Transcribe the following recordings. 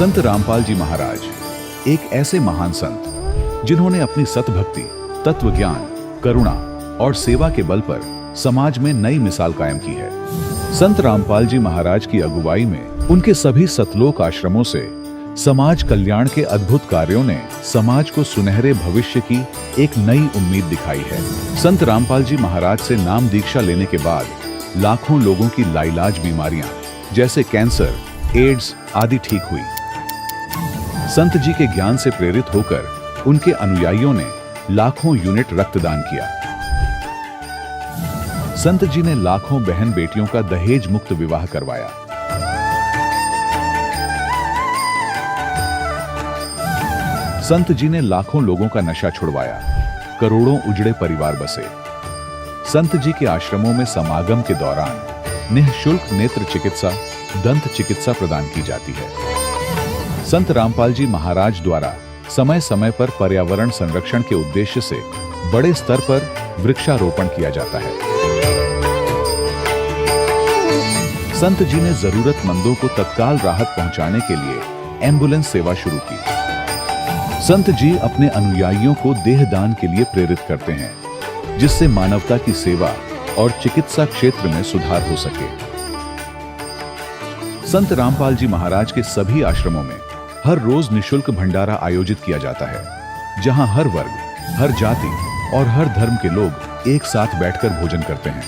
संत रामपाल जी महाराज एक ऐसे महान संत जिन्होंने अपनी सतभक्ति, तत्व ज्ञान, करुणा और सेवा के बल पर समाज में नई मिसाल कायम की है। संत रामपाल जी महाराज की अगुवाई में उनके सभी सतलोक आश्रमों से समाज कल्याण के अद्भुत कार्यों ने समाज को सुनहरे भविष्य की एक नई उम्मीद दिखाई है। संत रामपाल जी महाराज से नाम दीक्षा लेने के बाद लाखों लोगों की लाइलाज बीमारियां जैसे कैंसर, एड्स आदि ठीक हुई। संत जी के ज्ञान से प्रेरित होकर उनके अनुयायियों ने लाखों यूनिट रक्तदान किया। संत जी ने लाखों बहन बेटियों का दहेज मुक्त विवाह करवाया। संत जी ने लाखों लोगों का नशा छुड़वाया, करोड़ों उजड़े परिवार बसे। संत जी के आश्रमों में समागम के दौरान निःशुल्क नेत्र चिकित्सा, दंत चिकित्सा प्रदान की जाती है। संत रामपाल जी महाराज द्वारा समय समय पर पर्यावरण संरक्षण के उद्देश्य से बड़े स्तर पर वृक्षारोपण किया जाता है। संत जी ने जरूरतमंदों को तत्काल राहत पहुंचाने के लिए एम्बुलेंस सेवा शुरू की। संत जी अपने अनुयायियों को देहदान के लिए प्रेरित करते हैं, जिससे मानवता की सेवा और चिकित्सा क्षेत्र में सुधार हो सके। संत रामपाल जी महाराज के सभी आश्रमों में हर रोज निःशुल्क भंडारा आयोजित किया जाता है, जहां हर वर्ग, हर जाति और हर धर्म के लोग एक साथ बैठकर भोजन करते हैं।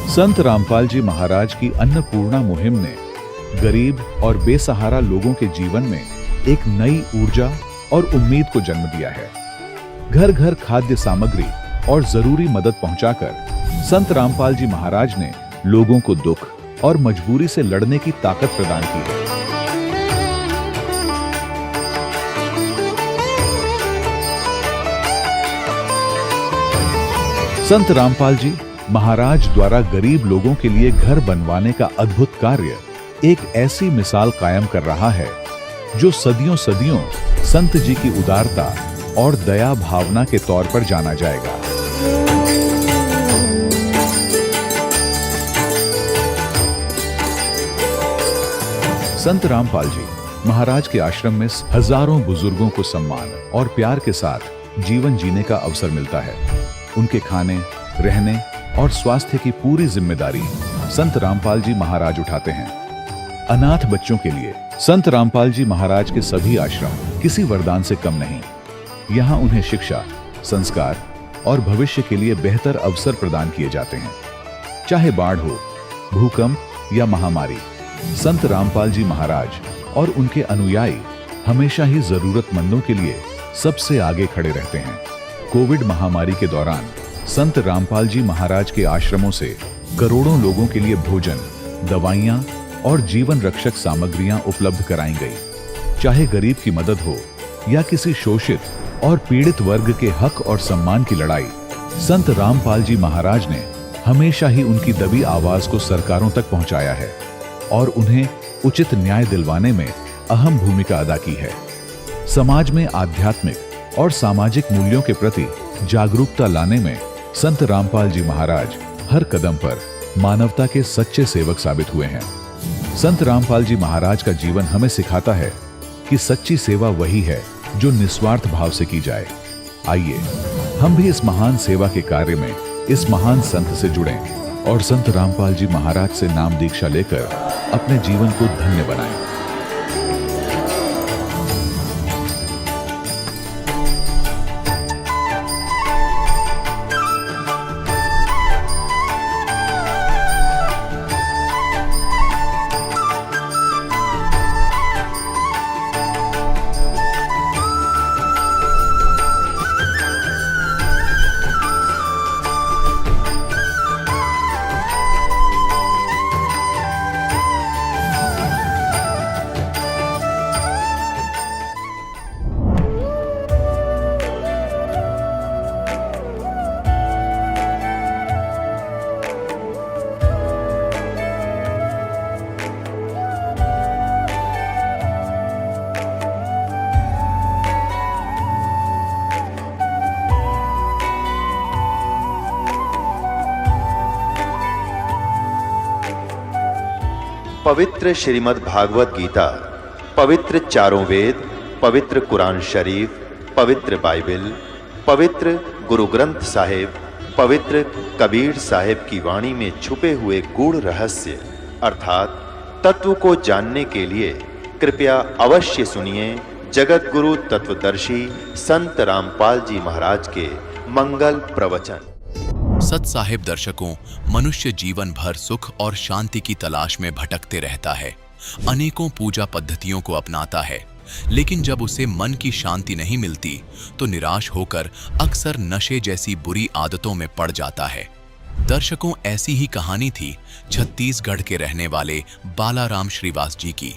संत रामपाल जी महाराज की अन्नपूर्णा मुहिम ने गरीब और बेसहारा लोगों के जीवन में एक नई ऊर्जा और उम्मीद को जन्म दिया है। घर घर खाद्य सामग्री और जरूरी मदद पहुंचाकर संत रामपाल जी महाराज ने लोगों को दुख और मजबूरी से लड़ने की ताकत प्रदान की है। संत रामपाल जी महाराज द्वारा गरीब लोगों के लिए घर बनवाने का अद्भुत कार्य एक ऐसी मिसाल कायम कर रहा है जो सदियों सदियों संत जी की उदारता और दया भावना के तौर पर जाना जाएगा। संत रामपाल जी महाराज के आश्रम में हजारों बुजुर्गों को सम्मान और प्यार के साथ जीवन जीने का अवसर मिलता है। उनके खाने, रहने और स्वास्थ्य की पूरी जिम्मेदारी संत रामपाल जी महाराज उठाते हैं। अनाथ बच्चों के लिए संत रामपाल जी महाराज के सभी आश्रम किसी वरदान से कम नहीं। यहाँ उन्हें शिक्षा, संस्कार और भविष्य के लिए बेहतर अवसर प्रदान किए जाते हैं। चाहे बाढ़ हो, भूकंप या महामारी, संत रामपाल जी महाराज और उनके अनुयायी हमेशा ही जरूरतमंदों के लिए सबसे आगे खड़े रहते हैं। कोविड महामारी के दौरान संत रामपाल जी महाराज के आश्रमों से करोड़ों लोगों के लिए भोजन, दवाइयां और जीवन रक्षक सामग्रियां उपलब्ध कराई गई। चाहे गरीब की मदद हो या किसी शोषित और पीड़ित वर्ग के हक और सम्मान की लड़ाई, संत रामपाल जी महाराज ने हमेशा ही उनकी दबी आवाज को सरकारों तक पहुंचाया है और उन्हें उचित न्याय दिलवाने में अहम भूमिका अदा की है। समाज में आध्यात्मिक और सामाजिक मूल्यों के प्रति जागरूकता लाने में संत रामपाल जी महाराज हर कदम पर मानवता के सच्चे सेवक साबित हुए हैं। संत रामपाल जी महाराज का जीवन हमें सिखाता है कि सच्ची सेवा वही है जो निस्वार्थ भाव से की जाए। आइए हम भी इस महान सेवा के कार्य में इस महान संत से जुड़ें और संत रामपाल जी महाराज से नाम दीक्षा लेकर अपने जीवन को धन्य बनाएं। पवित्र श्रीमद् भागवत गीता, पवित्र चारों वेद, पवित्र कुरान शरीफ, पवित्र बाइबल, पवित्र गुरु ग्रंथ साहिब, पवित्र कबीर साहिब की वाणी में छुपे हुए गूढ़ रहस्य अर्थात तत्व को जानने के लिए कृपया अवश्य सुनिए जगत गुरु तत्वदर्शी संत रामपाल जी महाराज के मंगल प्रवचन। सत साहिब दर्शकों, मनुष्य जीवन भर सुख और शांति की तलाश में भटकते रहता है, अनेकों पूजा पद्धतियों को अपनाता है, लेकिन जब उसे मन की शांति नहीं मिलती तो निराश होकर अक्सर नशे जैसी बुरी आदतों में पड़ जाता है। दर्शकों, ऐसी ही कहानी थी छत्तीसगढ़ के रहने वाले बालाराम श्रीवास जी की।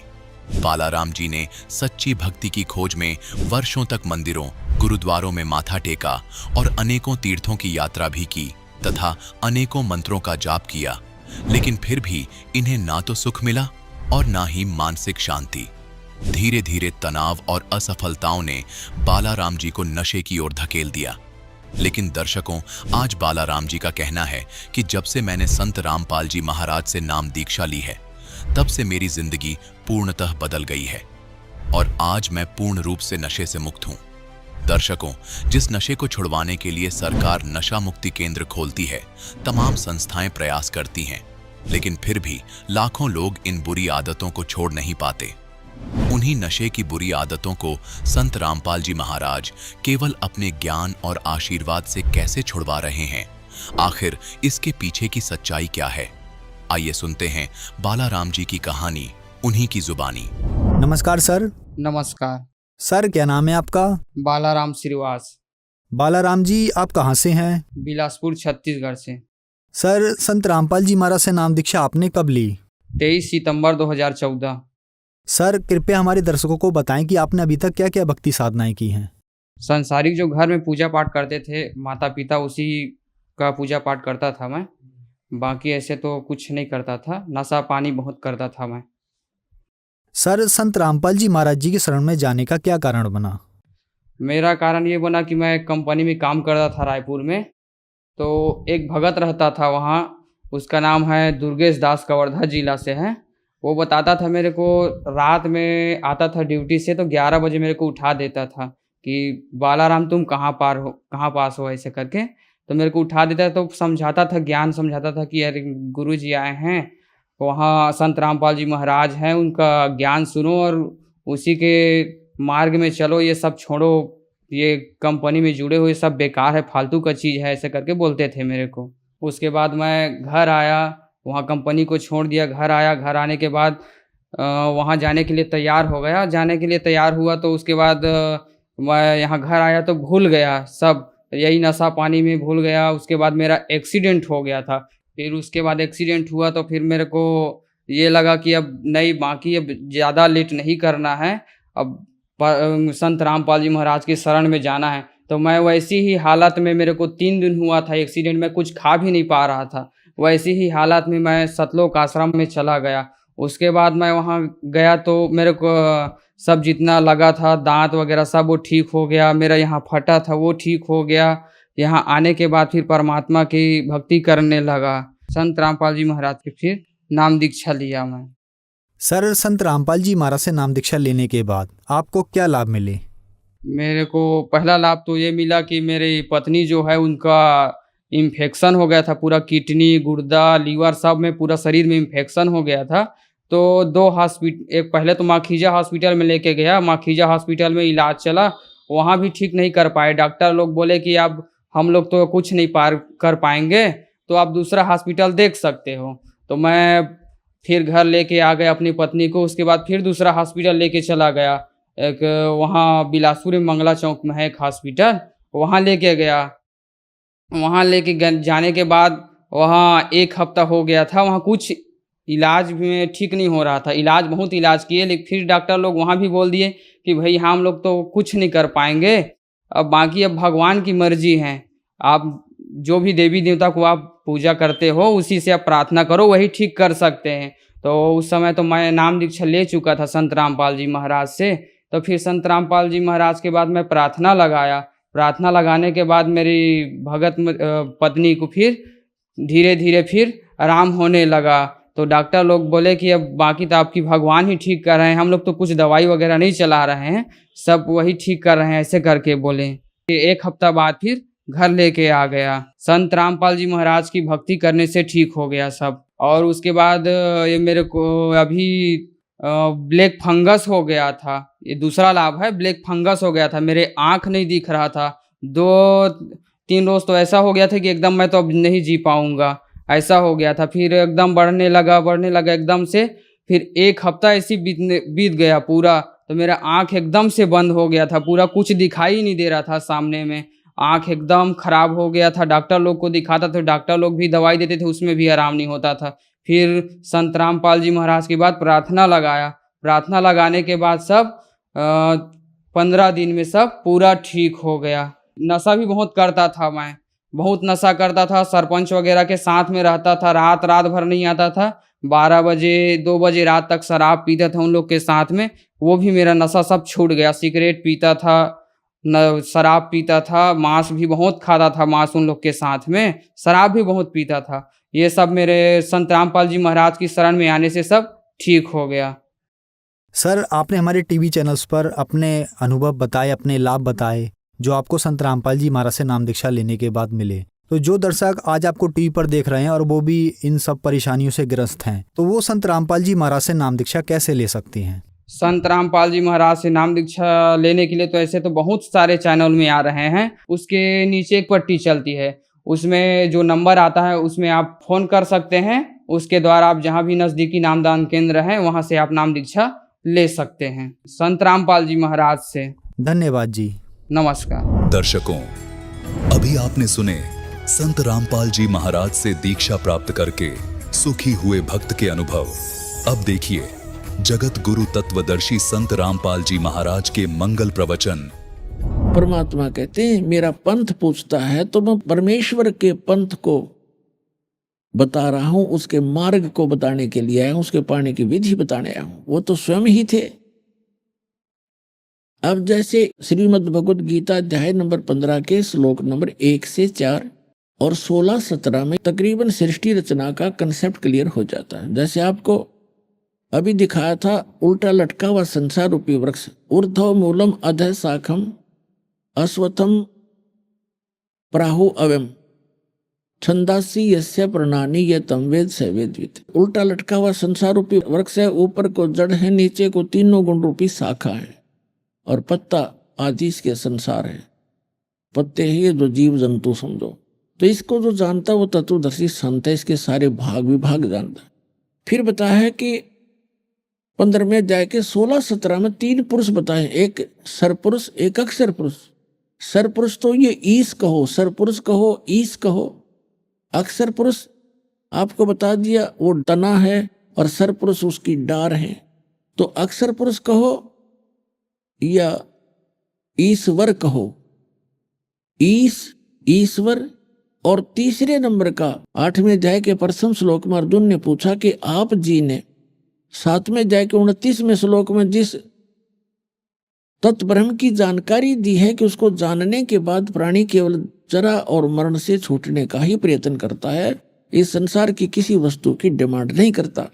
बालाराम जी ने सच्ची भक्ति की खोज में वर्षों तक मंदिरों, गुरुद्वारों में माथा टेका और अनेकों तीर्थों की यात्रा भी की तथा अनेकों मंत्रों का जाप किया, लेकिन फिर भी इन्हें ना तो सुख मिला और ना ही मानसिक शांति। धीरे धीरे तनाव और असफलताओं ने बालाराम जी को नशे की ओर धकेल दिया। लेकिन दर्शकों, आज बालाराम जी का कहना है कि जब से मैंने संत रामपाल जी महाराज से नाम दीक्षा ली है, तब से मेरी जिंदगी पूर्णतः बदल गई है और आज मैं पूर्ण रूप से नशे से मुक्त हूं। दर्शकों, जिस नशे को छुड़वाने के लिए सरकार नशा मुक्ति केंद्र खोलती है, तमाम संस्थाएं प्रयास करती हैं, लेकिन फिर भी लाखों लोग इन बुरी आदतों को छोड़ नहीं पाते। उन्हीं नशे की बुरी आदतों को संत रामपाल जी महाराज केवल अपने ज्ञान और आशीर्वाद से कैसे छुड़वा रहे हैं? आखिर इसके पीछे की सच्चाई क्या है? आइए सुनते हैं बालाराम जी की कहानी उन्हीं की जुबानी। नमस्कार सर। नमस्कार सर, क्या नाम है आपका? बालाराम श्रीवास। बालाराम जी, आप कहाँ से हैं? बिलासपुर छत्तीसगढ़ से। सर, संत रामपाल जी महाराज से नाम दीक्षा आपने कब ली? 23 सितंबर 2014। सर, कृपया हमारे दर्शकों को बताएं कि आपने अभी तक क्या क्या भक्ति साधनाएं की हैं। संसारिक जो घर में पूजा पाठ करते थे माता पिता, उसी का पूजा पाठ करता था मैं। बाकी ऐसे तो कुछ नहीं करता था। नशा पानी बहुत करता था मैं। सर, संत रामपाल जी महाराज जी के शरण में जाने का क्या कारण बना? मेरा कारण ये बना कि मैं कंपनी में काम करता था रायपुर में, तो एक भगत रहता था वहाँ, उसका नाम है दुर्गेश दास, कवर्धा जिला से है। वो बताता था मेरे को, रात में आता था ड्यूटी से तो 11 बजे मेरे को उठा देता था कि बालाराम तुम कहाँ पास हो, ऐसे करके। तो मेरे को उठा देता तो समझाता था, ज्ञान समझाता था कि अरे गुरु जी आए हैं, वहाँ संत रामपाल जी महाराज हैं, उनका ज्ञान सुनो और उसी के मार्ग में चलो, ये सब छोड़ो, ये कंपनी में जुड़े हुए सब बेकार है, फालतू का चीज़ है, ऐसे करके बोलते थे मेरे को। उसके बाद मैं घर आया, वहाँ कंपनी को छोड़ दिया, घर आया। घर आने के बाद वहाँ जाने के लिए तैयार हो गया। जाने के लिए तैयार हुआ तो उसके बाद मैं यहाँ घर आया तो भूल गया सब, यही नशा पानी में भूल गया। उसके बाद मेरा एक्सीडेंट हो गया था। फिर उसके बाद एक्सीडेंट हुआ तो फिर मेरे को ये लगा कि अब नहीं, बाकी अब ज़्यादा लेट नहीं करना है, अब संत रामपाल जी महाराज के शरण में जाना है। तो मैं वैसी ही हालत में, मेरे को 3 दिन हुआ था एक्सीडेंट में, कुछ खा भी नहीं पा रहा था। वैसी ही हालत में मैं सतलोक आश्रम में चला गया। उसके बाद मैं वहाँ गया तो मेरे को सब जितना लगा था, दांत वगैरह सब वो ठीक हो गया। मेरा यहाँ फटा था वो ठीक हो गया। यहाँ आने के बाद फिर परमात्मा की भक्ति करने लगा। संत रामपाल जी महाराज की फिर नाम दीक्षा लिया मैं। सर, संत रामपाल जी महाराज से नाम दीक्षा लेने के बाद आपको क्या लाभ मिले? मेरे को पहला लाभ तो ये मिला कि मेरी पत्नी जो है, उनका इन्फेक्शन हो गया था, पूरा किडनी, गुर्दा, लीवर सब में, पूरा शरीर में इन्फेक्शन हो गया था। तो 2 हॉस्पिटल, एक पहले तो माखीजा हॉस्पिटल में लेके गया। माखीजा हॉस्पिटल में इलाज चला, वहाँ भी ठीक नहीं कर पाए। डॉक्टर लोग बोले कि अब हम लोग तो कुछ नहीं कर पाएंगे, तो आप दूसरा हॉस्पिटल देख सकते हो। तो मैं फिर घर लेके आ गया अपनी पत्नी को। उसके बाद फिर दूसरा हॉस्पिटल लेके चला गया, एक वहाँ बिलासपुर में मंगला चौक में है एक हॉस्पिटल, वहाँ लेके गया। वहाँ लेके जाने के बाद वहाँ 1 हफ्ता हो गया था। वहाँ कुछ इलाज में ठीक नहीं हो रहा था। इलाज बहुत इलाज किए, लेकिन फिर डॉक्टर लोग वहाँ भी बोल दिए कि भाई हम लोग तो कुछ नहीं कर पाएंगे, अब बाकी अब भगवान की मर्जी है। आप जो भी देवी देवता को आप पूजा करते हो, उसी से आप प्रार्थना करो, वही ठीक कर सकते हैं। तो उस समय तो मैं नाम दीक्षा ले चुका था संत रामपाल जी महाराज से। तो फिर संत रामपाल जी महाराज के बाद मैं प्रार्थना लगाया। प्रार्थना लगाने के बाद मेरी भगत पत्नी को फिर धीरे धीरे फिर आराम होने लगा। तो डॉक्टर लोग बोले कि अब बाकी तो आपकी भगवान ही ठीक कर रहे हैं, हम लोग तो कुछ दवाई वगैरह नहीं चला रहे हैं, सब वही ठीक कर रहे हैं, ऐसे करके बोले। 1 हफ्ता बाद फिर घर लेके आ गया। संत रामपाल जी महाराज की भक्ति करने से ठीक हो गया सब। और उसके बाद ये मेरे को अभी ब्लैक फंगस हो गया था, ये दूसरा लाभ है। ब्लैक फंगस हो गया था, मेरे आँख नहीं दिख रहा था, 2-3 रोज तो ऐसा हो गया था कि एकदम मैं तो अब नहीं जी पाऊंगा, ऐसा हो गया था। फिर एकदम बढ़ने लगा एकदम से। फिर 1 हफ्ता ऐसी बीत गया पूरा, तो मेरा आँख एकदम से बंद हो गया था पूरा, कुछ दिखाई नहीं दे रहा था सामने में, आँख एकदम खराब हो गया था। डॉक्टर लोग को दिखाता तो डॉक्टर लोग भी दवाई देते थे, उसमें भी आराम नहीं होता था। फिर संत रामपाल जी महाराज के बाद प्रार्थना लगाया, प्रार्थना लगाने के बाद सब 15 दिन में सब पूरा ठीक हो गया। नशा भी बहुत करता था मैं, बहुत नशा करता था, सरपंच वगैरह के साथ में रहता था, रात भर नहीं आता था, 12 बजे 2 बजे रात तक शराब पीता था उन लोग के साथ में। वो भी मेरा नशा सब छूट गया। सिगरेट पीता था, शराब पीता था, मांस भी बहुत खाता था, मांस उन लोग के साथ में, शराब भी बहुत पीता था। ये सब मेरे संत रामपाल जी महाराज की शरण में आने से सब ठीक हो गया। सर, आपने हमारे टीवी चैनल्स पर अपने अनुभव बताए, अपने लाभ बताए जो आपको संत रामपाल जी महाराज से नाम दीक्षा लेने के बाद मिले। तो जो दर्शक आज आपको टीवी पर देख रहे हैं और वो भी इन सब परेशानियों से ग्रस्त हैं, तो वो संत रामपाल जी महाराज से नाम दीक्षा कैसे ले सकती हैं? संत रामपाल जी महाराज से नाम दीक्षा लेने के लिए तो ऐसे तो बहुत सारे चैनल में आ रहे हैं। उसके नीचे एक पट्टी चलती है, उसमें जो नंबर आता है उसमें आप फ़ोन कर सकते हैं। उसके द्वारा आप जहां भी नज़दीकी नामदान केंद्र है वहां से आप नाम दीक्षा ले सकते हैं संत रामपाल जी महाराज से। धन्यवाद जी। नमस्कार दर्शकों, अभी आपने सुने संत रामपाल जी महाराज से दीक्षा प्राप्त करके सुखी हुए भक्त के अनुभव। अब देखिए जगत गुरु तत्वदर्शी संत रामपाल जी महाराज के मंगल प्रवचन। परमात्मा कहते हैं मेरा पंथ पूछता है तो मैं परमेश्वर के पंथ को बता रहा हूं, उसके मार्ग को बताने के लिए आया हूं, उसके पाने की विधि बताने आया हूं। वो तो स्वयं ही थे। अब जैसे श्रीमद् भगवद गीता अध्याय नंबर 15 के श्लोक नंबर 1 से 4 और 16-17 में तकरीबन सृष्टि रचना का कंसेप्ट क्लियर हो जाता है। जैसे आपको अभी दिखाया था, उल्टा लटका हुआ संसार रूपी वृक्ष, ऊर्ध्व मूलम अधः शाखम अश्वत्थम प्राहु अवम छंदासी यस्य प्रणानी ये तम वेद स वेदवित। उल्टा लटका हुआ संसार रूपी वृक्ष है, ऊपर को जड़ है, नीचे को तीनों गुण रूपी शाखा है और पत्ता आदि इसके संसार है। पत्ते ही जो जीव जंतु समझो। तो इसको जो जानता वो तत्वदर्शी संत है, इसके सारे भाग विभाग जानता है। फिर बताया है कि 15वें अध्याय के 16-17 में 3 पुरुष बताए, एक सरपुरुष एक अक्षर पुरुष। सरपुरुष तो ये ईश कहो, सरपुरुष कहो, ईश कहो। अक्षर पुरुष आपको बता दिया वो तना है और सरपुरुष उसकी डार है। तो अक्षर पुरुष कहो या ईश्वर कहो, ईश ईश्वर। और तीसरे नंबर का 8वें अध्याय के प्रथम श्लोक में अर्जुन ने पूछा कि आप जी ने 7वें अध्याय के 29वें श्लोक में जिस तत्ब्रह्म की जानकारी दी है कि उसको जानने के बाद प्राणी केवल जरा और मरण से छूटने का ही प्रयत्न करता है, इस संसार की किसी वस्तु की डिमांड नहीं करता।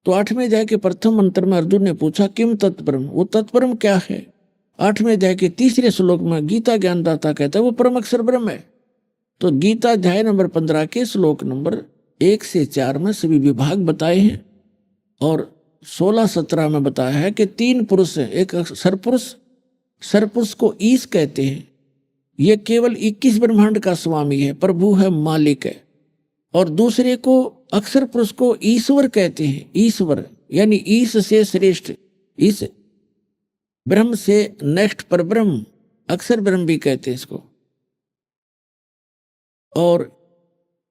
तो 8वें अध्याय के प्रथम मंत्र में अर्जुन ने पूछा किम तत्ब्रह्म, वो तत्ब्रह्म क्या है। 8वें अध्याय के तीसरे श्लोक में गीता ज्ञानदाता कहता है वो परम अक्षर ब्रह्म है। तो गीता अध्याय नंबर 15 के श्लोक नंबर 1 से 4 में सभी विभाग बताए हैं और 16-17 में बताया है कि 3 पुरुष हैं। एक सरपुरुष, सरपुरुष को ईश कहते हैं, ये केवल 21 ब्रह्मांड का स्वामी है, प्रभु है, मालिक है। और दूसरे को अक्षर पुरुष को ईश्वर कहते हैं, ईश्वर यानी ईश से श्रेष्ठ, इस ब्रह्म से नेक्स्ट पर ब्रह्म, अक्षर ब्रह्म भी कहते हैं इसको। और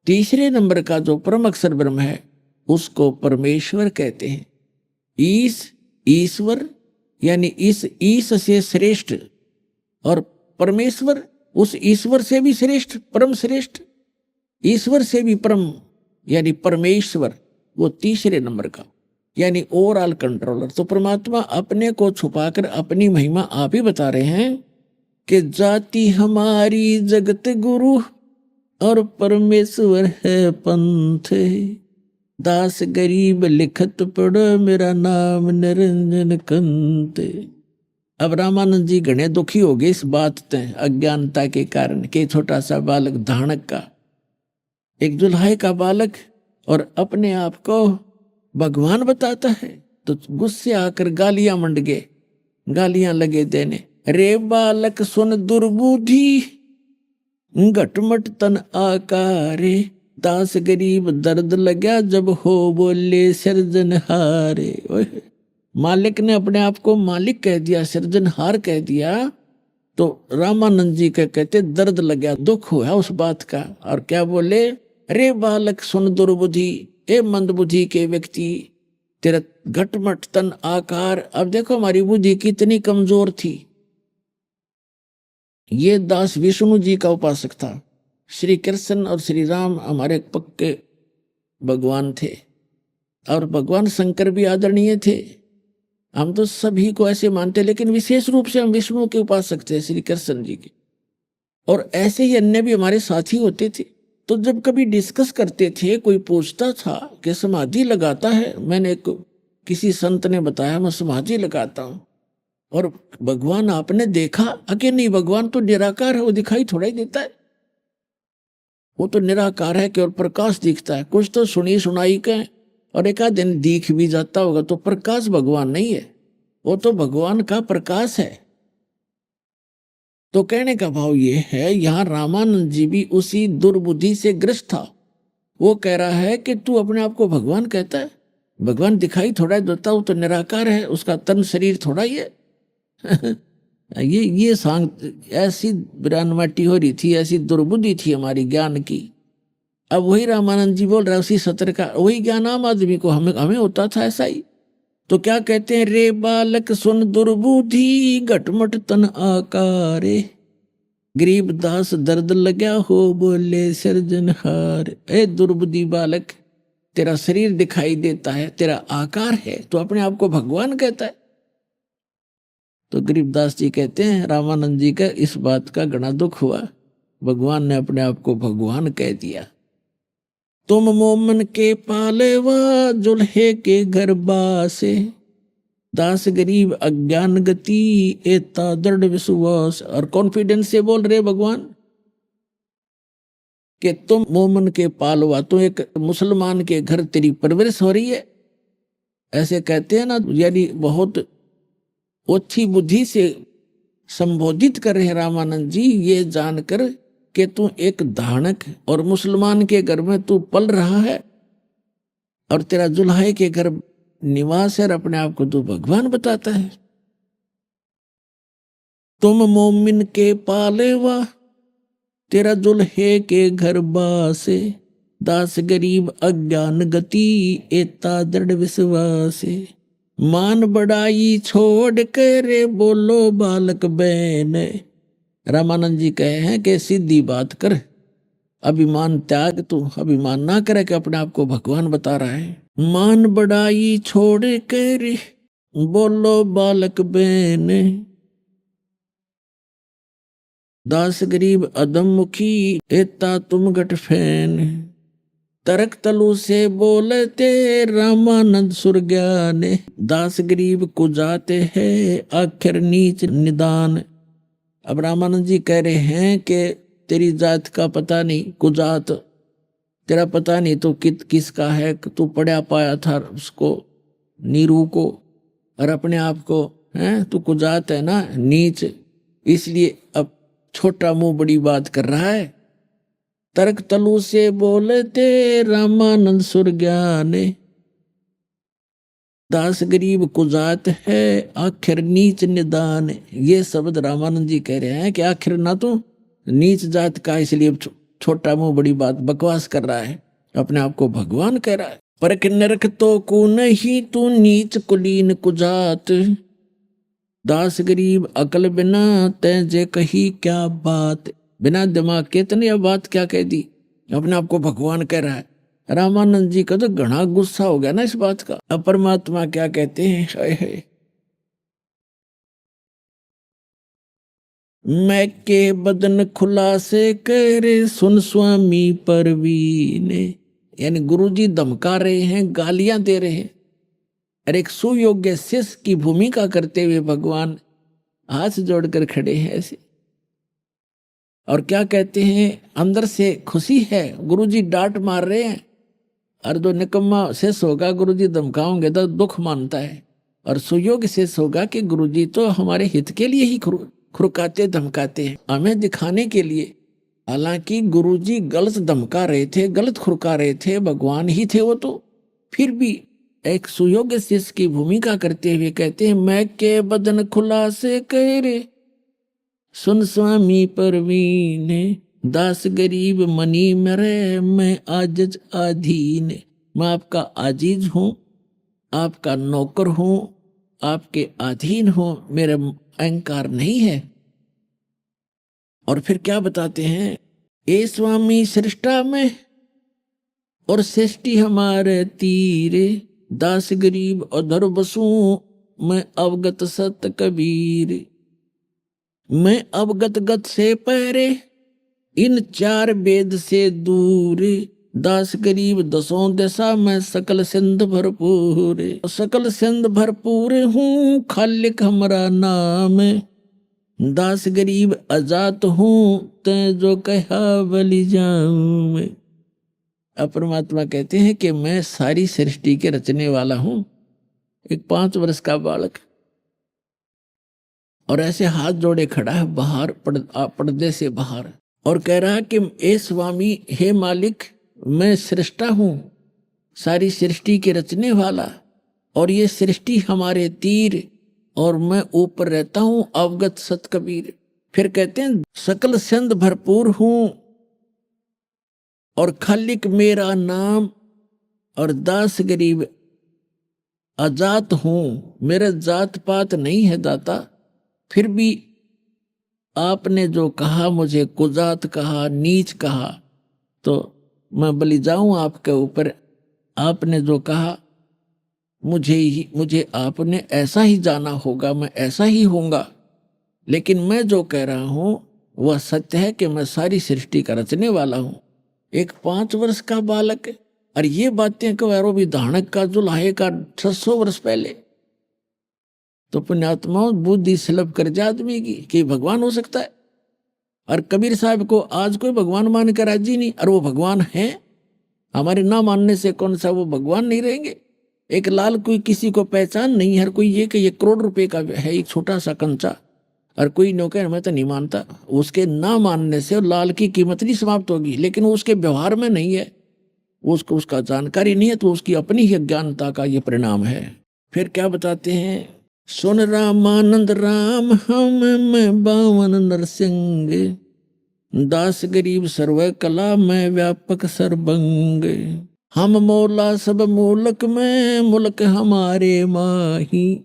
तीसरे नंबर का जो परम अक्षर ब्रह्म है उसको परमेश्वर कहते हैं। ईश ईश्वर यानी इस ईश से श्रेष्ठ और परमेश्वर उस ईश्वर से भी श्रेष्ठ, परम श्रेष्ठ, ईश्वर से भी परम यानी परमेश्वर, वो तीसरे नंबर का यानी ओवरऑल कंट्रोलर। तो परमात्मा अपने को छुपाकर अपनी महिमा आप ही बता रहे हैं कि जाति हमारी जगत गुरु और परमेश्वर है पंथ। दास गरीब लिखत पढ़ो मेरा नाम निरंजन कंत। अब रामानंद जी घने दुखी हो गए इस बात ते अज्ञानता के कारण के छोटा सा बालक धानक का, एक जुल्हाई का बालक और अपने आप को भगवान बताता है, तो गुस्से आकर गालियां मंड गए, गालियां लगे देने। रे बालक सुन दुर्बुद्धि घटमट तन आकारे, दास गरीब दर्द लगा जब हो बोले सृजनहारे। मालिक ने अपने आप को मालिक कह दिया, सृजनहार कह दिया, तो रामानंद जी के कहते दर्द लगा, दुख हुआ उस बात का। और क्या बोले, अरे बालक सुन दुर्बुद्धि, ए मंदबुद्धि के व्यक्ति, तेरा घटमट तन आकार। अब देखो हमारी बुद्धि कितनी कमजोर थी। ये दास विष्णु जी का उपासक था, श्री कृष्ण और श्री राम हमारे पक्के भगवान थे, और भगवान शंकर भी आदरणीय थे। हम तो सभी को ऐसे मानते, लेकिन विशेष रूप से हम विष्णु के उपासक थे, श्री कृष्ण जी के। और ऐसे ही अन्य भी हमारे साथी होते थे। तो जब कभी डिस्कस करते थे, कोई पूछता था कि समाधि लगाता है, मैंने किसी संत ने बताया मैं समाधि लगाता हूं, और भगवान आपने देखा? अके नहीं, भगवान तो निराकार है, वो दिखाई थोड़ा ही देता है, वो तो निराकार है, केवल प्रकाश दिखता है। कुछ तो सुनी सुनाई के और एक आध दिन दिख भी जाता होगा, तो प्रकाश भगवान नहीं है, वो तो भगवान का प्रकाश है। तो कहने का भाव ये है, यहां रामानंद जी भी उसी दुर्बुद्धि से ग्रस्त था। वो कह रहा है कि तू अपने आप को भगवान कहता है, भगवान दिखाई थोड़ा देता, वो तो निराकार है, उसका तन शरीर थोड़ा ही है। ये सांग ऐसी बिरानमाटी हो रही थी, ऐसी दुर्बुद्धि थी हमारी ज्ञान की। अब वही रामानंद जी बोल रहा है उसी सत्र का, वही ज्ञान आम आदमी को हमें होता था ऐसा ही। तो क्या कहते हैं, रे बालक सुन दुर्बुद्धि घटमट तन आकारे, गरीब दास दर्द लगा हो बोले सृजनहार। ए दुर्बुद्धि बालक, तेरा शरीर दिखाई देता है, तेरा आकार है, तो अपने आप को भगवान कहता है। तो गरीबदास जी कहते हैं रामानंद जी का इस बात का घना दुख हुआ, भगवान ने अपने आप को भगवान कह दिया। तुम मोमन के पालेवा जुल्हे के घर बासे, दास गरीब अज्ञान गति एता दृढ़ विश्वास। और कॉन्फिडेंस से बोल रहे भगवान कि तुम मोमन के पालवा, तो एक मुसलमान के घर तेरी परवरिश हो रही है, ऐसे कहते हैं ना, यानी बहुत अच्छी बुद्धि से संबोधित कर रहे रामानंद जी, ये जानकर कि तू एक धानक और मुसलमान के घर में तू पल रहा है, और तेरा जुल्हाई के घर निवास है, और अपने आप को तू भगवान बताता है। तुम मोमिन के पालेवा, तेरा जुल्हे के घर बासे, दास गरीब अज्ञान गति एता दृढ़ विश्वासे। मान बढ़ाई छोड़ करे बोलो बालक बैन। रामानंद जी कहे हैं कि सीधी बात कर, अभिमान त्याग, तू अभिमान ना करे कि अपने आप को भगवान बता रहा है। मान बढ़ाई छोड़ करे बोलो बालक बैन, दास गरीब अदम मुखी एता तुम गट फैन। तरक तलु से बोलते रामानंद सुरज्ञाने, दास गरीब को जाते हैं आखिर नीच निदान। अब रामानंद जी कह रहे हैं कि तेरी जात का पता नहीं, कुजात तेरा पता नहीं तो किसका है, तू पढ़ा पाया था उसको नीरू को, और अपने आप को हैं तू कुजात है ना, नीच, इसलिए अब छोटा मुंह बड़ी बात कर रहा है। तर्क तलु से बोलते रामानंद सुरज्ञाने, दास गरीब कुजात है आखिर नीच निदान। ये शब्द रामानंद जी कह रहे हैं कि आखिर ना तो नीच जात का, इसलिए छोटा मुंह बड़ी बात बकवास कर रहा है, अपने आप को भगवान कह रहा है। परख नरक तो को नहीं तू नीच कुलीन कुजात, दास गरीब अकल बिना तैजे कही क्या बात। बिना दिमाग के तने यह बात क्या कह दी, अपने आप को भगवान कह रहा है। रामानंद जी का तो घना गुस्सा हो गया ना इस बात का। अब परमात्मा क्या कहते हैं, हाय हाय, मैं के बदन खुलासे करे सुन स्वामी परवीने। यानी गुरुजी धमका रहे हैं, गालियां दे रहे हैं। और एक सुयोग्य शिष्य की भूमिका करते हुए भगवान हाथ जोड़कर खड़े हैं ऐसे, और क्या कहते हैं, अंदर से खुशी है। गुरुजी डांट मार रहे हैं, और जो निकम्मा शिष्य होगा गुरुजी धमकाओगे तो दुख मानता है, और सुयोग्य शिष्य होगा कि गुरुजी तो हमारे हित के लिए ही खुरकाते धमकाते हैं, हमें दिखाने के लिए। हालांकि गुरुजी गलत धमका रहे थे, गलत खुरका रहे थे, भगवान ही थे वो तो, फिर भी एक सुयोग्य शिष्य की भूमिका करते हुए कहते हैं, मैं के बदन खुला से कह रे सुन स्वामी परवीन, दास गरीब मनी मरे मैं आजिज अधीन। मैं आपका आजीज हूँ, आपका नौकर हूँ, आपके अधीन हूँ, मेरा अहंकार नहीं है। और फिर क्या बताते हैं, ए स्वामी सृष्टा में और सृष्टि हमारे तीरे, दास गरीब अधर बसू मैं अवगत सत कबीर। मैं अवगत गत से पहरे इन चार वेद से दूर, दास गरीब दसों दशा में सकल सिंध भरपूर। सकल सिंध भरपूर हूँ खालिक हमारा नाम, दास गरीब अजात हूँ तै जो कहा बलि जाऊं। परमात्मा कहते हैं कि मैं सारी सृष्टि के रचने वाला हूं, एक 5 वर्ष का बालक, और ऐसे हाथ जोड़े खड़ा है बाहर पर्दे से बाहर, और कह रहा है कि ए स्वामी, हे मालिक, मैं सृष्टा हूं, सारी सृष्टि के रचने वाला, और ये सृष्टि हमारे तीर, और मैं ऊपर रहता हूं अवगत सत कबीर। फिर कहते हैं सकल सिंध भरपूर हूं, और खालिक मेरा नाम, और दास गरीब अजात हूं, मेरा जात पात नहीं है दाता। फिर भी आपने जो कहा, मुझे कुजात कहा, नीच कहा, तो मैं बलि जाऊं आपके ऊपर। आपने जो कहा मुझे आपने ऐसा ही जाना होगा, मैं ऐसा ही होऊंगा। लेकिन मैं जो कह रहा हूं वह सत्य है कि मैं सारी सृष्टि का रचने वाला हूं। एक 5 वर्ष का बालक, और ये बातें कहो भी धानक का जो लाहे का 600 वर्ष पहले, तो पुण्यात्मा बुद्धि सुलभ कर जा आदमी की कि भगवान हो सकता है। और कबीर साहब को आज कोई भगवान मान कर राजी नहीं, और वो भगवान है। हमारे ना मानने से कौन सा वो भगवान नहीं रहेंगे। एक लाल कोई किसी को पहचान नहीं है, हर कोई ये कि ये करोड़ रुपए का है एक छोटा सा कंचा, और कोई नौकर मैं तो नहीं मानता। उसके ना मानने से लाल की कीमत नहीं समाप्त होगी, लेकिन वो उसके व्यवहार में नहीं है, उसको उसका जानकारी नहीं है, तो उसकी अपनी ही अज्ञानता का ये परिणाम है। फिर क्या बताते हैं, सुन रामानंद राम हम मैं बावन नरसिंह, दास गरीब सर्व कला में व्यापक सर्वंग। हम मौला सब मूलक में मुल्क हमारे माही,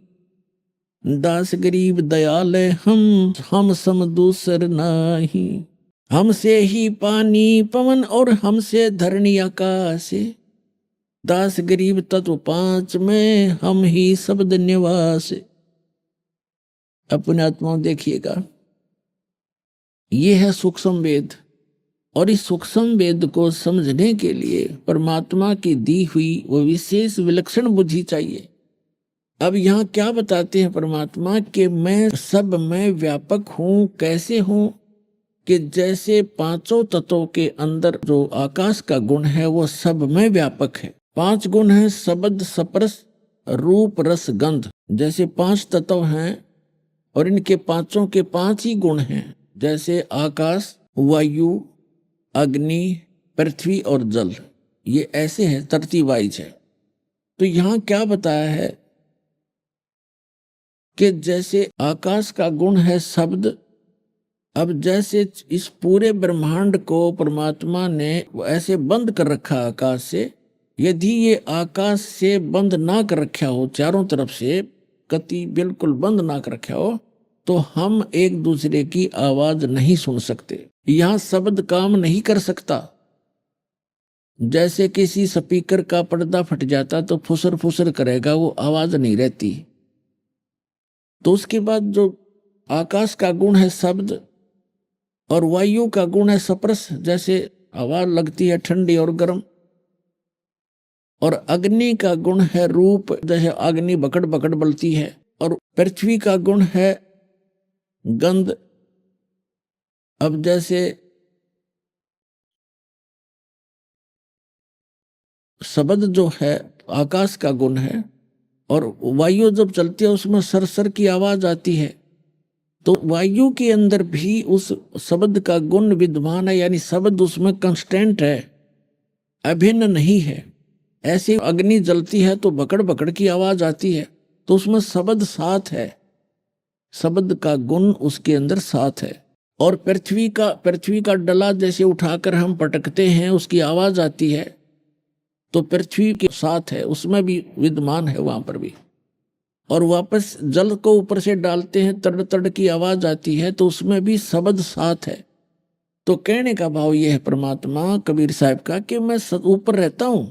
दास गरीब दयाल हम सम दूसर नाही। हमसे ही पानी पवन और हमसे धरणी आकाश, दास गरीब तत्व 5 में हम ही शब्द निवास। अपने आत्मा देखिएगा, ये है सूक्ष्म वेद, और इस सूक्ष्म वेद को समझने के लिए परमात्मा की दी हुई वो विशेष विलक्षण बुद्धि चाहिए। अब यहाँ क्या बताते हैं परमात्मा कि मैं सब में व्यापक हूँ। कैसे हूँ कि जैसे 5 तत्वों के अंदर जो आकाश का गुण है वो सब में व्यापक है। 5 गुण हैं, शब्द स्पर्श रूप रस गंध, जैसे 5 तत्व हैं, और इनके 5 के 5 ही गुण हैं, जैसे आकाश, वायु, अग्नि, पृथ्वी और जल। ये ऐसे हैं, तरतीब वाइज है। तो यहाँ क्या बताया है कि जैसे आकाश का गुण है शब्द, अब जैसे इस पूरे ब्रह्मांड को परमात्मा ने ऐसे बंद कर रखा आकाश से, यदि ये आकाश से बंद ना कर रखा हो, चारों तरफ से कति बिल्कुल बंद ना कर रखा हो, तो हम एक दूसरे की आवाज नहीं सुन सकते। यहाँ शब्द काम नहीं कर सकता। जैसे किसी स्पीकर का पर्दा फट जाता तो फुसर फुसर करेगा, वो आवाज नहीं रहती। तो उसके बाद जो आकाश का गुण है शब्द, और वायु का गुण है स्पर्श, जैसे हवा लगती है ठंडी और गर्म, और अग्नि का गुण है रूप, जैसे अग्नि बकड़ बकड़ बलती है। और पृथ्वी का गुण है गंध। अब जैसे शब्द जो है आकाश का गुण है, और वायु जब चलती है उसमें सरसर की आवाज आती है, तो वायु के अंदर भी उस शब्द का गुण विद्यमान है, यानी शब्द उसमें कांस्टेंट है, अभिन्न नहीं है। ऐसे अग्नि जलती है तो बकड़ बकड़ की आवाज आती है, तो उसमें शब्द साथ है, शब्द का गुण उसके अंदर साथ है। और पृथ्वी का डला जैसे उठाकर हम पटकते हैं, उसकी आवाज आती है, तो पृथ्वी के साथ है, उसमें भी विद्यमान है वहां पर भी। और वापस जल को ऊपर से डालते हैं, तड़ तड़ की आवाज आती है, तो उसमें भी शब्द साथ है। तो कहने का भाव यह है परमात्मा कबीर साहब का कि मैं ऊपर रहता हूं,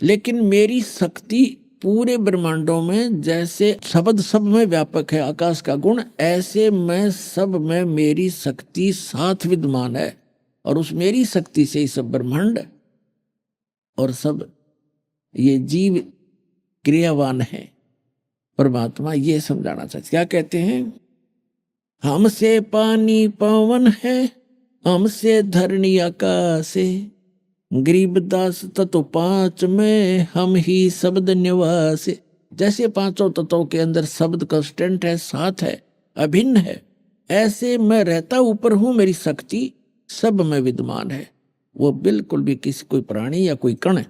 लेकिन मेरी शक्ति पूरे ब्रह्मांडों में, जैसे शब्द सब में व्यापक है आकाश का गुण, ऐसे मैं सब में मेरी शक्ति साथ विद्यमान है। और उस मेरी शक्ति से ही सब ब्रह्मांड और सब ये जीव क्रियावान है। परमात्मा ये समझाना चाहते, क्या कहते हैं, हमसे पानी पवन है, हमसे धरणी आकाश है, गरीबदास तत्व पांच में हम ही शब्द निवास। जैसे पांचों तत्वों के अंदर शब्द कांस्टेंट है, साथ है, अभिन्न है, ऐसे मैं रहता ऊपर हूं, मेरी शक्ति सब में विद्यमान है। वो बिल्कुल भी किसी कोई प्राणी या कोई कण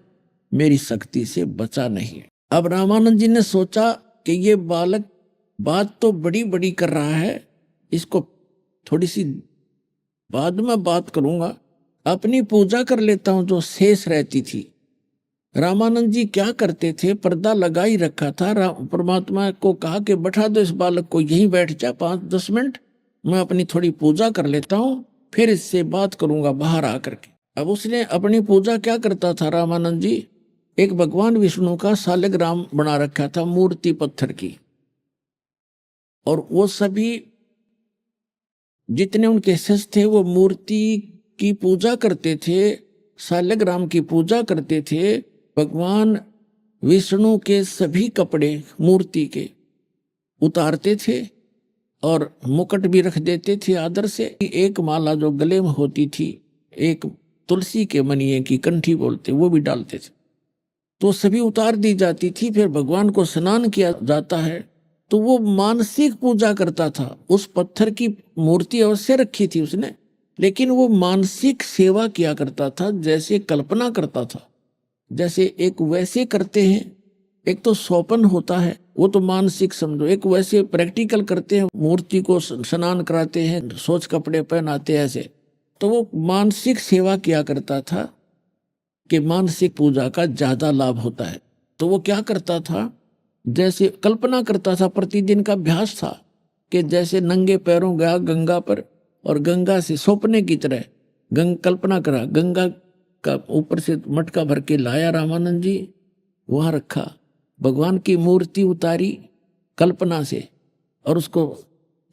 मेरी शक्ति से बचा नहीं है। अब रामानंद जी ने सोचा कि ये बालक बात तो बड़ी बड़ी कर रहा है, इसको थोड़ी सी बाद में बात करूंगा, अपनी पूजा कर लेता हूं जो शेष रहती थी। रामानंद जी क्या करते थे, पर्दा लगा ही रखा था। परमात्मा को कहा कि बैठा दो इस बालक को, यहीं बैठ जा 5-10 मिनट, मैं अपनी थोड़ी पूजा कर लेता हूं, फिर इससे बात करूंगा बाहर आकर के। अब उसने अपनी पूजा क्या करता था रामानंद जी, एक भगवान विष्णु का सालग्राम बना रखा था मूर्ति पत्थर की, और वो सभी जितने उनके शिष्य थे वो मूर्ति की पूजा करते थे, सालग्राम की पूजा करते थे। भगवान विष्णु के सभी कपड़े मूर्ति के उतारते थे और मुकुट भी रख देते थे आदर से। एक माला जो गले में होती थी, एक तुलसी के मनिये की कंठी बोलते, वो भी डालते थे, तो सभी उतार दी जाती थी। फिर भगवान को स्नान किया जाता है, तो वो मानसिक पूजा करता था। उस पत्थर की मूर्ति अवश्य रखी थी उसने, लेकिन वो मानसिक सेवा किया करता था, जैसे कल्पना करता था, जैसे एक वैसे करते हैं। एक तो सौपन होता है, वो तो मानसिक समझो, एक वैसे प्रैक्टिकल करते हैं, मूर्ति को स्नान कराते हैं, सोच कपड़े पहनाते हैं, ऐसे। तो वो मानसिक सेवा किया करता था कि मानसिक पूजा का ज्यादा लाभ होता है। तो वो क्या करता था, जैसे कल्पना करता था, प्रतिदिन का अभ्यास था कि जैसे नंगे पैरों गया गंगा पर, और गंगा से सौंपने की तरह कल्पना करा, गंगा का ऊपर से मटका भर के लाया रामानंद जी, वहां रखा, भगवान की मूर्ति उतारी कल्पना से, और उसको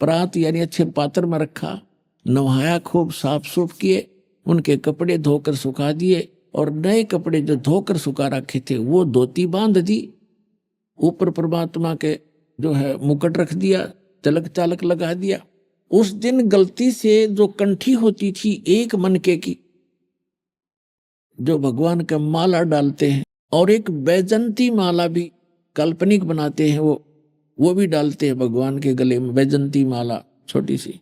प्रात यानी अच्छे पात्र में रखा, नहाया, खूब साफ सुफ किए, उनके कपड़े धोकर सुखा दिए, और नए कपड़े जो धोकर सुखा रखे थे वो धोती बांध दी, ऊपर परमात्मा के जो है मुकुट रख दिया, तिलक चालक लगा दिया। उस दिन गलती से जो कंठी होती थी एक मनके की, जो भगवान का माला डालते हैं, और एक बैजंती माला भी काल्पनिक बनाते हैं, वो भी डालते हैं भगवान के गले में, बैजंती माला छोटी सी।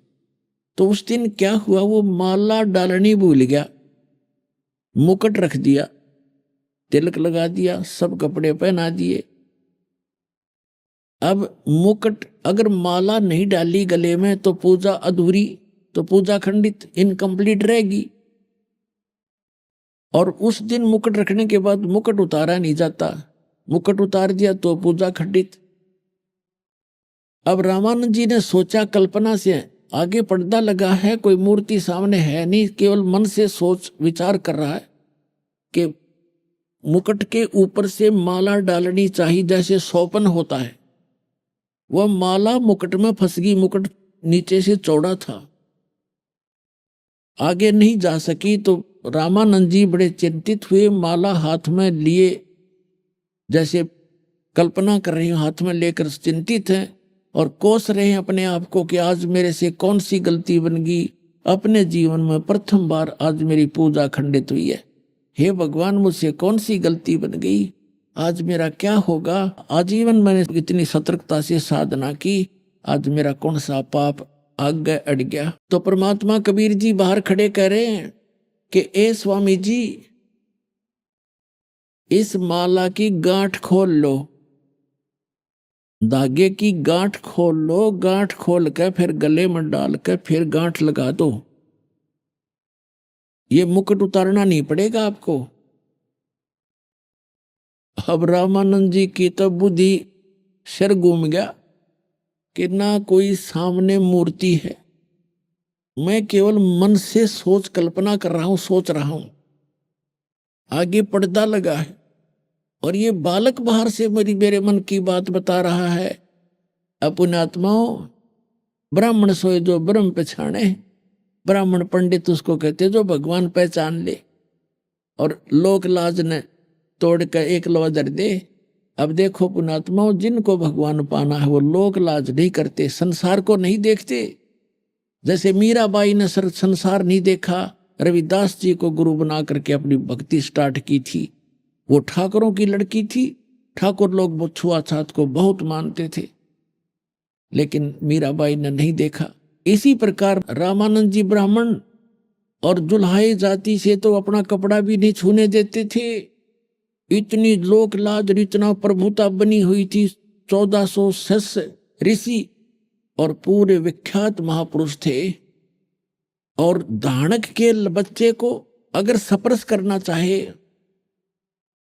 तो उस दिन क्या हुआ, वो माला डालनी भूल गया, मुकुट रख दिया, तिलक लगा दिया, सब कपड़े पहना दिए। अब मुकुट अगर माला नहीं डाली गले में तो पूजा अधूरी, तो पूजा खंडित, इनकम्प्लीट रहेगी। और उस दिन मुकुट रखने के बाद मुकुट उतारा नहीं जाता, मुकुट उतार दिया तो पूजा खंडित। अब रामानंद जी ने सोचा, कल्पना से आगे पर्दा लगा है, कोई मूर्ति सामने है नहीं, केवल मन से सोच विचार कर रहा है कि मुकुट के ऊपर से माला डालनी चाहिए, जैसे सौपन होता है। वह माला मुकुट में फंस गई, मुकुट नीचे से चौड़ा था, आगे नहीं जा सकी। तो रामानंद जी बड़े चिंतित हुए, माला हाथ में लिए जैसे कल्पना कर रहे हैं, हाथ में लेकर चिंतित हैं और कोस रहे हैं अपने आप को कि आज मेरे से कौन सी गलती बन गई। अपने जीवन में प्रथम बार आज मेरी पूजा खंडित हुई है। हे भगवान, मुझसे कौन सी गलती बन गई, आज मेरा क्या होगा। आजीवन मैंने इतनी सतर्कता से साधना की, आज मेरा कौन सा पाप आगे अड़ गया। तो परमात्मा कबीर जी बाहर खड़े कह रहे हैं कि ए स्वामी जी, इस माला की गांठ खोल लो, धागे की गांठ खोल लो, गांठ खोल के फिर गले में डाल के फिर गांठ लगा दो। ये मुकुट उतारना नहीं पड़ेगा आपको। अब रामानंद जी की तो बुद्धि सिर घूम गया कि ना कोई सामने मूर्ति है, मैं केवल मन से सोच कल्पना कर रहा हूं, सोच रहा हूं, आगे पर्दा लगा है और ये बालक बाहर से मेरे मन की बात बता रहा है। अपुण्यात्माओं, ब्राह्मण सोए जो ब्रह्म पहचाने, ब्राह्मण पंडित उसको कहते जो भगवान पहचान ले और लोक लाज ने तोड़ कर एक लवा धर दे। अब देखो पुण्यात्माओं, जिनको भगवान पाना है वो लोक लाज नहीं करते, संसार को नहीं देखते। जैसे मीराबाई ने संसार नहीं देखा, रविदास जी को गुरु बना करके अपनी भक्ति स्टार्ट की थी। वो ठाकुरों की लड़की थी, ठाकुर लोग छुआछात को बहुत मानते थे, लेकिन मीराबाई ने नहीं देखा। इसी प्रकार रामानंद जी ब्राह्मण और जुल्हाई जाति से तो अपना कपड़ा भी नहीं छूने देते थे। इतनी लोक लाज, इतना प्रभुता बनी हुई थी। 1400 शिष्य ऋषि और पूरे विख्यात महापुरुष थे। और धानक के बच्चे को अगर स्पर्श करना चाहे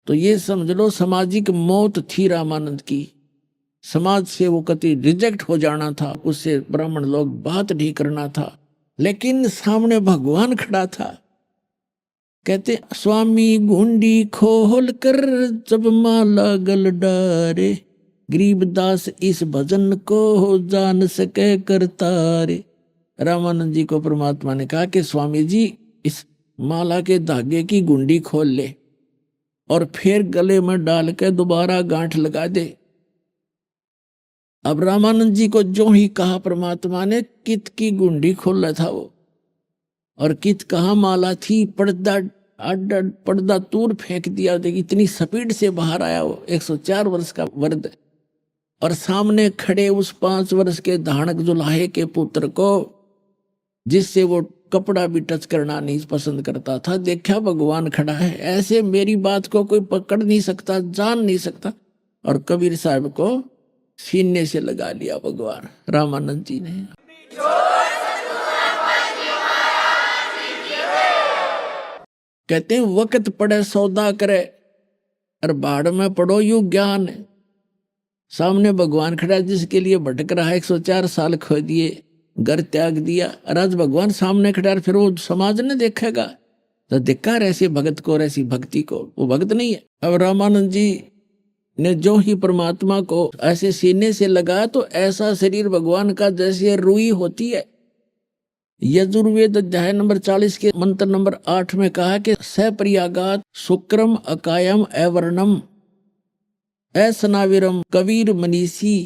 तो ये समझ लो सामाजिक मौत थी रामानंद की। समाज से वो कति रिजेक्ट हो जाना था, उससे ब्राह्मण लोग बात नहीं करना था। लेकिन सामने भगवान खड़ा था। कहते स्वामी गुंडी खोल कर जब माला गल डारे, गरीबदास इस भजन को जान सके करतारे। रामानंद जी को परमात्मा ने कहा कि स्वामी जी इस माला के धागे की गुंडी खोल ले और फिर गले में डाल के दोबारा गांठ लगा दे। अब रामानंद जी को जो ही कहा परमात्मा ने, कित की गुंडी खोला था वो, और कित कहाँ माला थी, पर्दा दूर फेंक दिया। इतनी स्पीड से बाहर आया वो 104 वर्ष का वर्द, और सामने खड़े उस 5 वर्ष के धानक जुलाहे के पुत्र को, जिससे वो कपड़ा भी टच करना नहीं पसंद करता था, देखा भगवान खड़ा है। ऐसे मेरी बात को कोई पकड़ नहीं सकता, जान नहीं सकता। और कबीर साहब को सीने से लगा लिया भगवान रामानंद जी ने। कहते हैं वक्त पड़े सौदा करे और बाढ़ में पड़ो यू ज्ञान। सामने भगवान खड़ा जिसके लिए भटक रहा है, 104 साल खो दिए, घर त्याग दिया, और आज भगवान सामने खड़ा, फिर वो समाज ने देखेगा तो धिक्कार ऐसे भगत को और ऐसी भक्ति को, वो भगत नहीं है। अब रामानंद जी ने जो ही परमात्मा को ऐसे सीने से लगा तो ऐसा शरीर भगवान का जैसे रुई होती है। यजुर्वेद अध्याय नंबर 40 के मंत्र नंबर 8 में कहा कि सप्रियागात शुक्रम अकायम एवर्णम ऐसनाविरम कबीर मनीषी।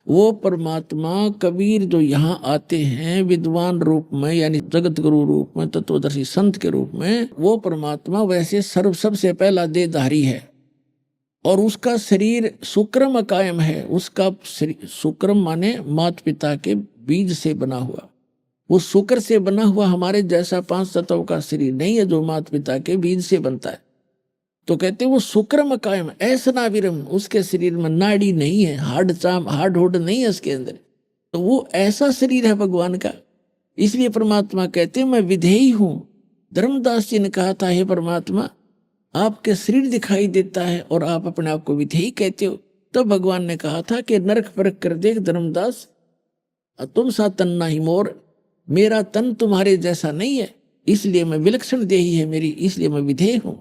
वो परमात्मा कबीर जो यहाँ आते हैं विद्वान रूप में, यानी जगत गुरु रूप में, तत्वदर्शी संत के रूप में, वो परमात्मा वैसे सबसे पहला देहधारी है। और उसका शरीर शुक्रम अकायम है। उसका शुक्रम माने माता पिता के बीज से बना हुआ, वो शुक्र से बना हुआ हमारे जैसा 5 तत्व का शरीर नहीं है जो माता पिता के बीज से बनता है। तो कहते हैं वो शुक्रम कायम ऐसा नाविरम, उसके शरीर में नाड़ी नहीं है, हार्ड होड नहीं है उसके अंदर। तो वो ऐसा शरीर है भगवान का। इसलिए परमात्मा कहते हैं मैं विधेयी हूं। धर्मदास जी ने कहा था, हे परमात्मा आपके शरीर दिखाई देता है और आप अपने आप को विधेयी कहते हो। तो भगवान ने कहा था कि नरक परख कर देख धर्मदास, तुम सा तन नहीं मोर, मेरा तन तुम्हारे जैसा नहीं है, इसलिए मैं विलक्षण देही है मेरी, इसलिए मैं विधेय हूं।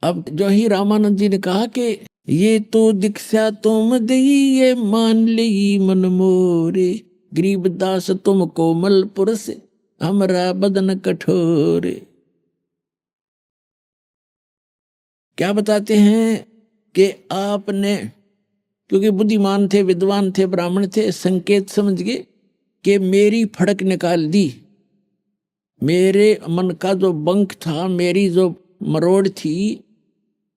अब जो ही रामानंद जी ने कहा कि ये तो दीक्षा तुम दई ये मान ली मन मोरे, गरीबदास तुम कोमल पुरुष हमरा बदन कठोर। क्या बताते हैं कि आपने, क्योंकि बुद्धिमान थे, विद्वान थे, ब्राह्मण थे, संकेत समझ गए कि मेरी फड़क निकाल दी, मेरे मन का जो बंक था, मेरी जो मरोड़ थी,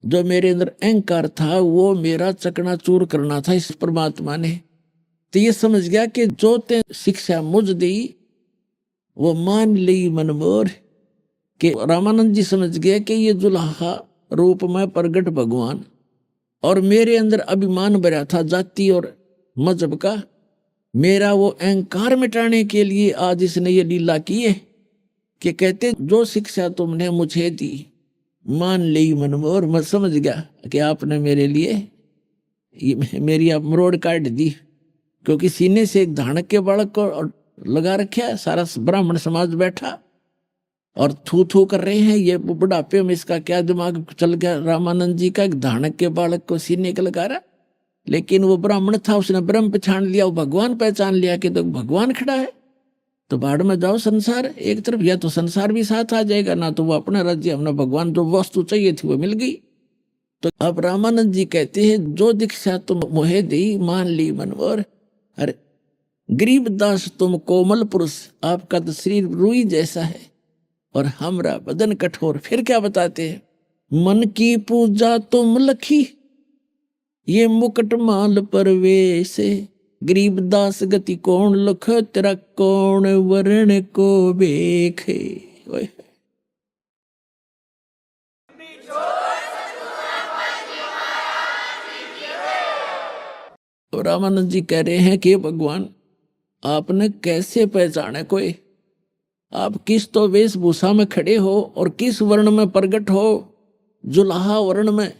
जो मेरे अंदर अहंकार था, वो मेरा चकनाचूर करना था इस परमात्मा ने। तो ये समझ गया कि जो ते शिक्षा मुझ दी वो मान ली मन मोर। कि रामानंद जी समझ गए कि ये जुल्हा रूप में प्रगट भगवान, और मेरे अंदर अभिमान भरा था जाति और मजहब का, मेरा वो अहंकार मिटाने के लिए आज इसने ये लीला की है कि कहते जो शिक्षा तुमने मुझे दी मान ली मन मोर। मैं समझ गया कि आपने मेरे लिए मेरी आप मरोड़ काट दी, क्योंकि सीने से एक धानक के बालक को लगा रखा है, सारा ब्राह्मण समाज बैठा और थू थू कर रहे हैं, ये बुढ़ापे में इसका क्या दिमाग चल गया रामानंद जी का, एक धानक के बालक को सीने का लगा रहा। लेकिन वो ब्राह्मण था, उसने ब्रह्म पहचान लिया, वो भगवान पहचान लिया कि तो भगवान खड़ा है। तो बाढ़ में जाओ संसार एक तरफ, या तो संसार भी साथ आ जाएगा, ना तो वो अपना राज्य, अपना भगवान, जो वस्तु चाहिए थी वो मिल गई। तो अब रामानंद जी कहते हैं जो दीक्षा तुम मोहे दी मान ली मनोर। अरे गरीबदास तुम कोमल पुरुष, आपका तो शरीर रुई जैसा है और हमरा बदन कठोर। फिर क्या बताते हैं, मन की पूजा तुम लखी, ये मुकुट माल परवेश, गरीबदास गति कौन लख, तेरा कौन वर्ण को बेखे। रामानंद जी कह रहे हैं कि भगवान आपने कैसे पहचाने कोई, आप किस तो वेशभूषा में खड़े हो और किस वर्ण में प्रकट हो, जुलाहा वर्ण में,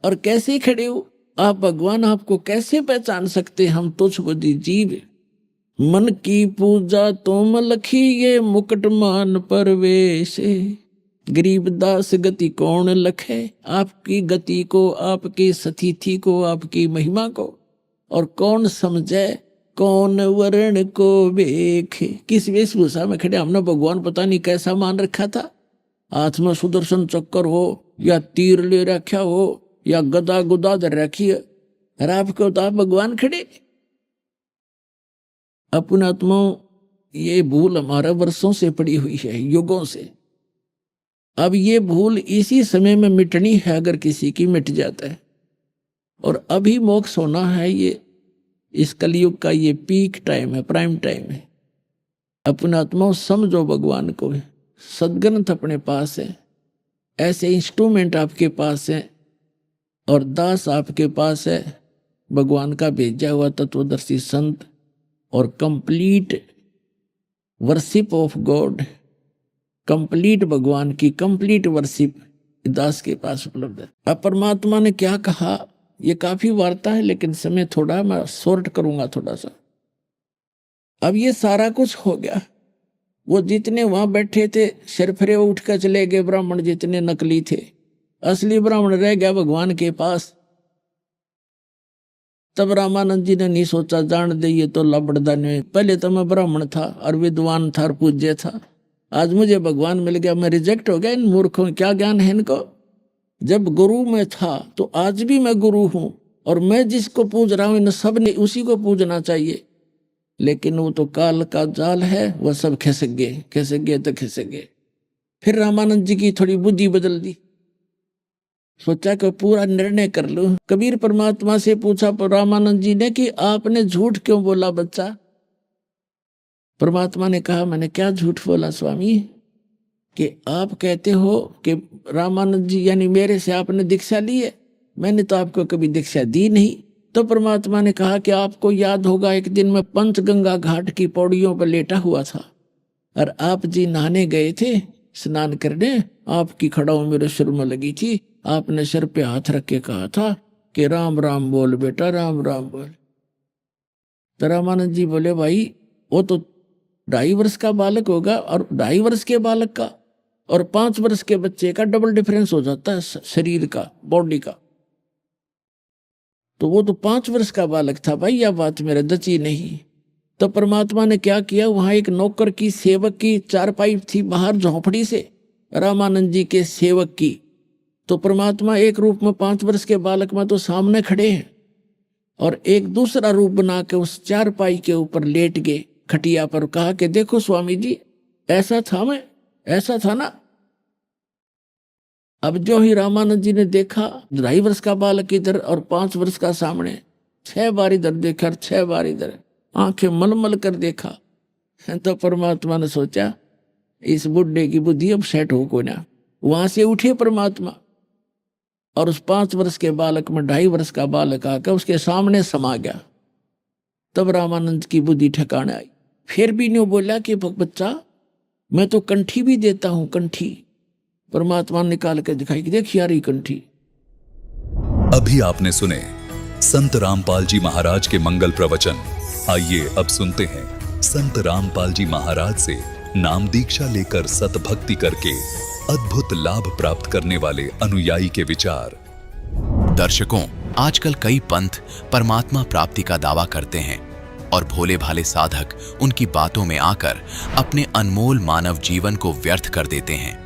और कैसे खड़े हो आप भगवान, आपको कैसे पहचान सकते हम तुझ बुद्धि जीव। मन की पूजा तुम लखी, ये मुकुट मान परवेश, गरीबदास गति कौन लखे। आपकी गति को, आपकी सतिथि को, आपकी महिमा को और कौन समझे, कौन वर्ण को देखे। किस वेशभूषा में खड़े, हमने भगवान पता नहीं कैसा मान रखा था, हाथ में सुदर्शन चक्कर हो या तीर ले रखा हो या गदा गुदा धर रखी है, और आपको तो आप भगवान खड़े। अपना आत्मा ये भूल हमारे वर्षों से पड़ी हुई है, युगों से। अब ये भूल इसी समय में मिटनी है, अगर किसी की मिट जाता है, और अभी मोक्ष होना है। ये इस कलयुग का ये पीक टाइम है, प्राइम टाइम है। अपना आत्मा समझो भगवान को, सदग्रंथ अपने पास है, ऐसे इंस्ट्रूमेंट आपके पास है और दास आपके पास है, भगवान का भेजा हुआ तत्वदर्शी संत, और complete worship of God, complete भगवान की कंप्लीट वर्शिप दास के पास उपलब्ध है। अब परमात्मा ने क्या कहा, ये काफी वार्ता है लेकिन समय थोड़ा, मैं शॉर्ट करूंगा थोड़ा सा। अब ये सारा कुछ हो गया, वो जितने वहां बैठे थे सिरफिरे उठ कर चले गए, ब्राह्मण जितने नकली थे, असली ब्राह्मण रह गया भगवान के पास। तब रामानंद जी ने नहीं सोचा जान दे ये तो लबड़दा ने, पहले तो मैं ब्राह्मण था और विद्वान था और पूज्य था, आज मुझे भगवान मिल गया, मैं रिजेक्ट हो गया। इन मूर्खों क्या ज्ञान है इनको। जब गुरु में था तो आज भी मैं गुरु हूं, और मैं जिसको पूज रहा हूं इन सब ने उसी को पूजना चाहिए। लेकिन वो तो काल का जाल है, वह सब खिसक गए तो खिसक गए। फिर रामानंद जी की थोड़ी बुद्धि बदल दी, सोचा कि पूरा निर्णय कर लूं। कबीर परमात्मा से पूछा रामानंद जी ने कि आपने झूठ क्यों बोला बच्चा। परमात्मा ने कहा मैंने क्या झूठ बोला स्वामी, कि आप कहते हो कि रामानंद जी यानी मेरे से आपने दीक्षा ली है, मैंने तो आपको कभी दीक्षा दी नहीं। तो परमात्मा ने कहा कि आपको याद होगा एक दिन मैं पंचगंगा घाट की पौड़ियों पर लेटा हुआ था और आप जी नहाने गए थे, स्नान करने, आपकी खड़ाऊ मेरे सिर में लगी थी, आपने सिर पे हाथ रख के कहा था कि राम राम बोल बेटा, राम राम बोल। तो रामानंद जी बोले भाई वो तो 2.5 वर्ष का बालक होगा, और 2.5 वर्ष के बालक का और 5 वर्ष के बच्चे का डबल डिफरेंस हो जाता है शरीर का, बॉडी का। तो वो तो 5 वर्ष का बालक था भाई, यह बात मेरे दची नहीं। तो परमात्मा ने क्या किया, वहां एक नौकर की, सेवक की चारपाई थी बाहर झोंपड़ी से, रामानंद जी के सेवक की। तो परमात्मा एक रूप में 5 वर्ष के बालक में तो सामने खड़े हैं, और एक दूसरा रूप बना के उस चारपाई के ऊपर लेट गए खटिया पर। कहा कि देखो स्वामी जी, ऐसा था, मैं ऐसा था ना। अब जो ही रामानंद जी ने देखा, 2.5 वर्ष का बालक इधर और 5 वर्ष का सामने, 6 बार इधर देखा और 6 बार इधर, आंखें मलमल कर देखा। तो परमात्मा ने सोचा इस बुढ़े की बुद्धि अब सेट हो को ना। वहां से उठे परमात्मा और उस 5 वर्ष के बालक में 2.5 वर्ष का बालक आकर उसके सामने समा गया। तब रामानंद की बुद्धि ठिकाने आई। फिर भी नहीं बोला कि बच्चा मैं तो कंठी भी देता हूं, कंठी। परमात्मा निकाल के दिखाई कि देख यार ये कंठी। अभी आपने सुने संत रामपाल जी महाराज के मंगल प्रवचन। आइए अब सुनते हैं संत रामपाल जी महाराज से नाम दीक्षा लेकर सतभक्ति करके अद्भुत लाभ प्राप्त करने वाले अनुयायी के विचार। दर्शकों, आजकल कई पंथ परमात्मा प्राप्ति का दावा करते हैं और भोले भाले साधक उनकी बातों में आकर अपने अनमोल मानव जीवन को व्यर्थ कर देते हैं।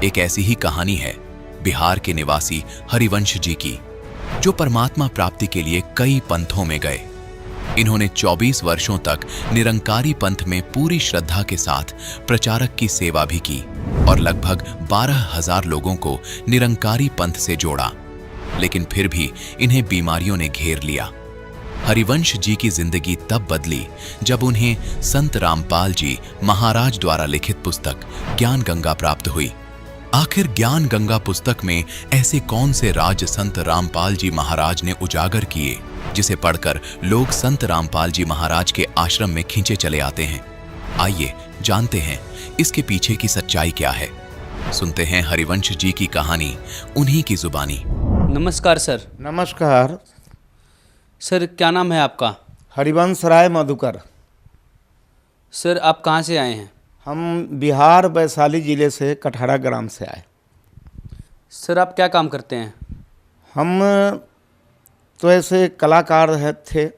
एक ऐसी ही कहानी है बिहार के निवासी हरिवंश जी की, जो परमात्मा प्राप्ति के लिए कई पंथों में गए। इन्होंने 24 वर्षों तक निरंकारी पंथ में पूरी श्रद्धा के साथ प्रचारक की सेवा भी की और लगभग 12,000 लोगों को निरंकारी पंथ से जोड़ा। लेकिन फिर भी इन्हें बीमारियों ने घेर लिया। हरिवंश जी की जिंदगी तब बदली जब उन्हें संत रामपाल जी महाराज द्वारा लिखित पुस्तक ज्ञान गंगा प्राप्त हुई। आखिर ज्ञान गंगा पुस्तक में ऐसे कौन से राज संत रामपाल जी महाराज ने उजागर किए, जिसे पढ़कर लोग संत रामपाल जी महाराज के आश्रम में खींचे चले आते हैं। आइए जानते हैं इसके पीछे की सच्चाई क्या है। सुनते हैं हरिवंश जी की कहानी उन्हीं की जुबानी। नमस्कार सर। नमस्कार सर, क्या नाम है आपका? हरिवंश राय मधुकर। सर, आप कहाँ से आए हैं? हम बिहार वैशाली जिले से कटहरा ग्राम से आए। सर, आप क्या काम करते हैं? हम तो ऐसे कलाकार थे।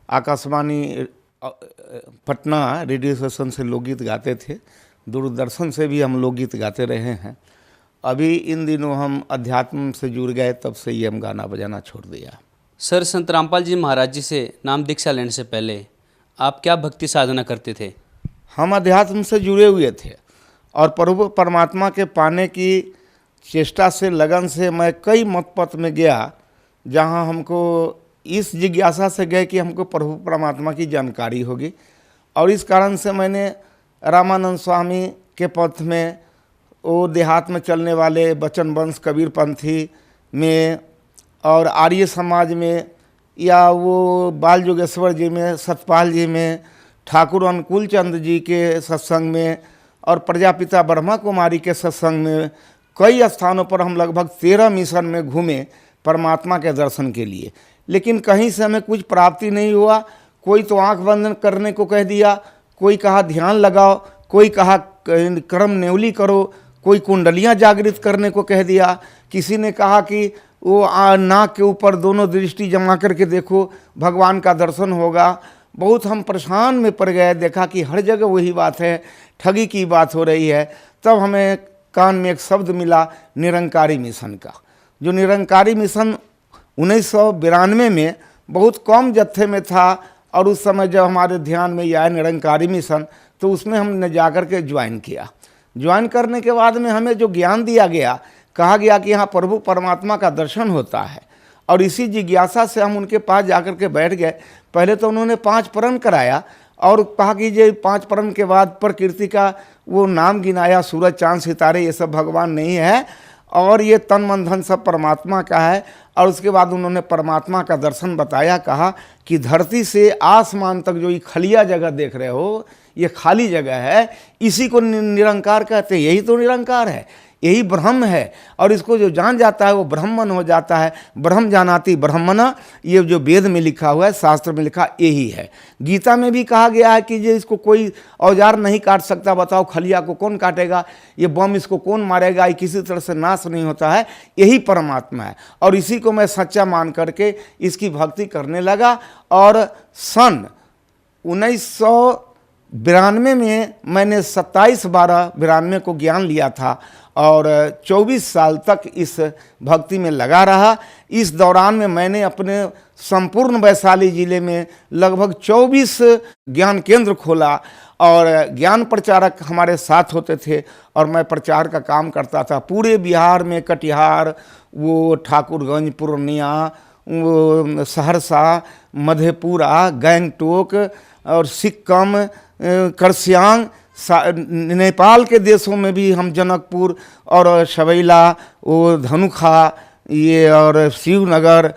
आकाशवाणी पटना रेडियो स्टेशन से लोकगीत गाते थे, दूरदर्शन से भी हम लोकगीत गाते रहे हैं। अभी इन दिनों हम अध्यात्म से जुड़ गए, तब से ही हम गाना बजाना छोड़ दिया। सर, संत रामपाल जी महाराज जी से नाम दीक्षा लेने से पहले आप क्या भक्ति साधना करते थे? हम अध्यात्म से जुड़े हुए थे और प्रभु परमात्मा के पाने की चेष्टा से, लगन से मैं कई मत पथ में गया, जहाँ हमको इस जिज्ञासा से गए कि हमको प्रभु परमात्मा की जानकारी होगी। और इस कारण से मैंने रामानंद स्वामी के पथ में, वो देहात में चलने वाले बचन वंश कबीर पंथी में और आर्य समाज में, या वो बाल जोगेश्वर जी में, सतपाल जी में, ठाकुर अनुकूल चंद जी के सत्संग में और प्रजापिता ब्रह्मा कुमारी के सत्संग में, कई स्थानों पर हम लगभग 13 मिशन में घूमे परमात्मा के दर्शन के लिए। लेकिन कहीं से हमें कुछ प्राप्ति नहीं हुआ। कोई तो आंख बंद करने को कह दिया, कोई कहा ध्यान लगाओ, कोई कहा कर्म नेवली करो, कोई कुंडलियां जागृत करने को कह दिया, किसी ने कहा कि वो नाक के ऊपर दोनों दृष्टि जमा करके देखो, भगवान का दर्शन होगा। बहुत हम परेशान में पड़ गए। देखा कि हर जगह वही बात है, ठगी की बात हो रही है। तब हमें कान में एक शब्द मिला, निरंकारी मिशन का। जो निरंकारी मिशन 1992 में बहुत कम जत्थे में था, और उस समय जब हमारे ध्यान में आया निरंकारी मिशन, तो उसमें हमने जाकर के ज्वाइन किया। ज्वाइन करने के बाद में हमें जो ज्ञान दिया गया, कहा गया कि यहाँ प्रभु परमात्मा का दर्शन होता है। और इसी जिज्ञासा से हम उनके पास जाकर के बैठ गए। पहले तो उन्होंने 5 प्रण कराया और कहा कि ये 5 प्रण के बाद प्रकृति का वो नाम गिनाया, सूरज चांद सितारे ये सब भगवान नहीं है, और ये तन मन धन सब परमात्मा का है। और उसके बाद उन्होंने परमात्मा का दर्शन बताया। कहा कि धरती से आसमान तक जो ये खलिया जगह देख रहे हो, ये खाली जगह है, इसी को निरंकार कहते हैं। यही तो निरंकार है, यही ब्रह्म है। और इसको जो जान जाता है वो ब्रह्मन हो जाता है। ब्रह्म जानाति ब्रह्मना, ये जो वेद में लिखा हुआ है, शास्त्र में लिखा यही है। गीता में भी कहा गया है कि ये इसको कोई औजार नहीं काट सकता। बताओ खलिया को कौन काटेगा, ये बम इसको कौन मारेगा, ये किसी तरह से नाश नहीं होता है। यही परमात्मा है। और इसी को मैं सच्चा मान करके इसकी भक्ति करने लगा। और सन 1992 में मैंने 27/12/92 को ज्ञान लिया था और 24 साल तक इस भक्ति में लगा रहा। इस दौरान में मैंने अपने संपूर्ण वैशाली जिले में लगभग 24 ज्ञान केंद्र खोला और ज्ञान प्रचारक हमारे साथ होते थे और मैं प्रचार का काम करता था पूरे बिहार में। कटिहार, वो ठाकुरगंज, पूर्णिया, वो सहरसा, मधेपुरा, गंगटोक और सिक्किम, करसियांग, नेपाल के देशों में भी हम जनकपुर और शबैला, वो धनुखा, ये और शिवनगर,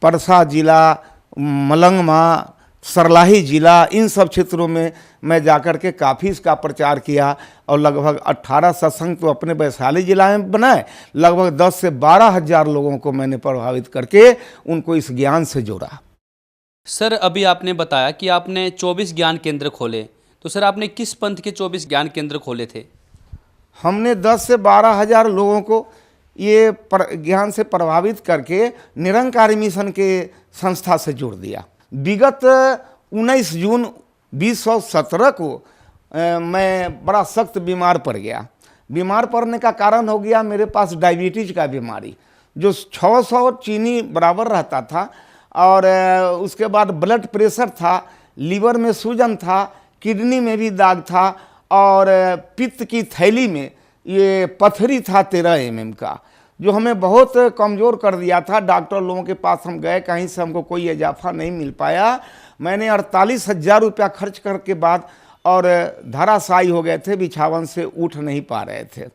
परसा जिला, मलंगमा, सरलाही जिला, इन सब क्षेत्रों में मैं जाकर के काफ़ी इसका प्रचार किया और लगभग 18 सत्संग तो अपने वैशाली जिला में बनाए। लगभग 10 से 12 हज़ार लोगों को मैंने प्रभावित करके उनको इस ज्ञान से जोड़ा। सर, अभी आपने बताया कि आपने 24 ज्ञान केंद्र खोले, तो सर आपने किस पंथ के 24 ज्ञान केंद्र खोले थे? हमने 10 से 12 हज़ार लोगों को ये ज्ञान से प्रभावित करके निरंकारी मिशन के संस्था से जोड़ दिया। विगत 19 जून 2017 को मैं बड़ा सख्त बीमार पड़ गया। बीमार पड़ने का कारण हो गया मेरे पास डायबिटीज़ का बीमारी, जो 600 चीनी बराबर रहता था और उसके बाद ब्लड प्रेशर था, लीवर में सूजन था, किडनी में भी दाग था और पित्त की थैली में ये पथरी था 13 mm का, जो हमें बहुत कमज़ोर कर दिया था। डॉक्टर लोगों के पास हम गए, कहीं से हमको कोई इजाफा नहीं मिल पाया। मैंने 48,000 रुपया खर्च करके बाद और धराशायी हो गए थे, बिछावन से उठ नहीं पा रहे थे।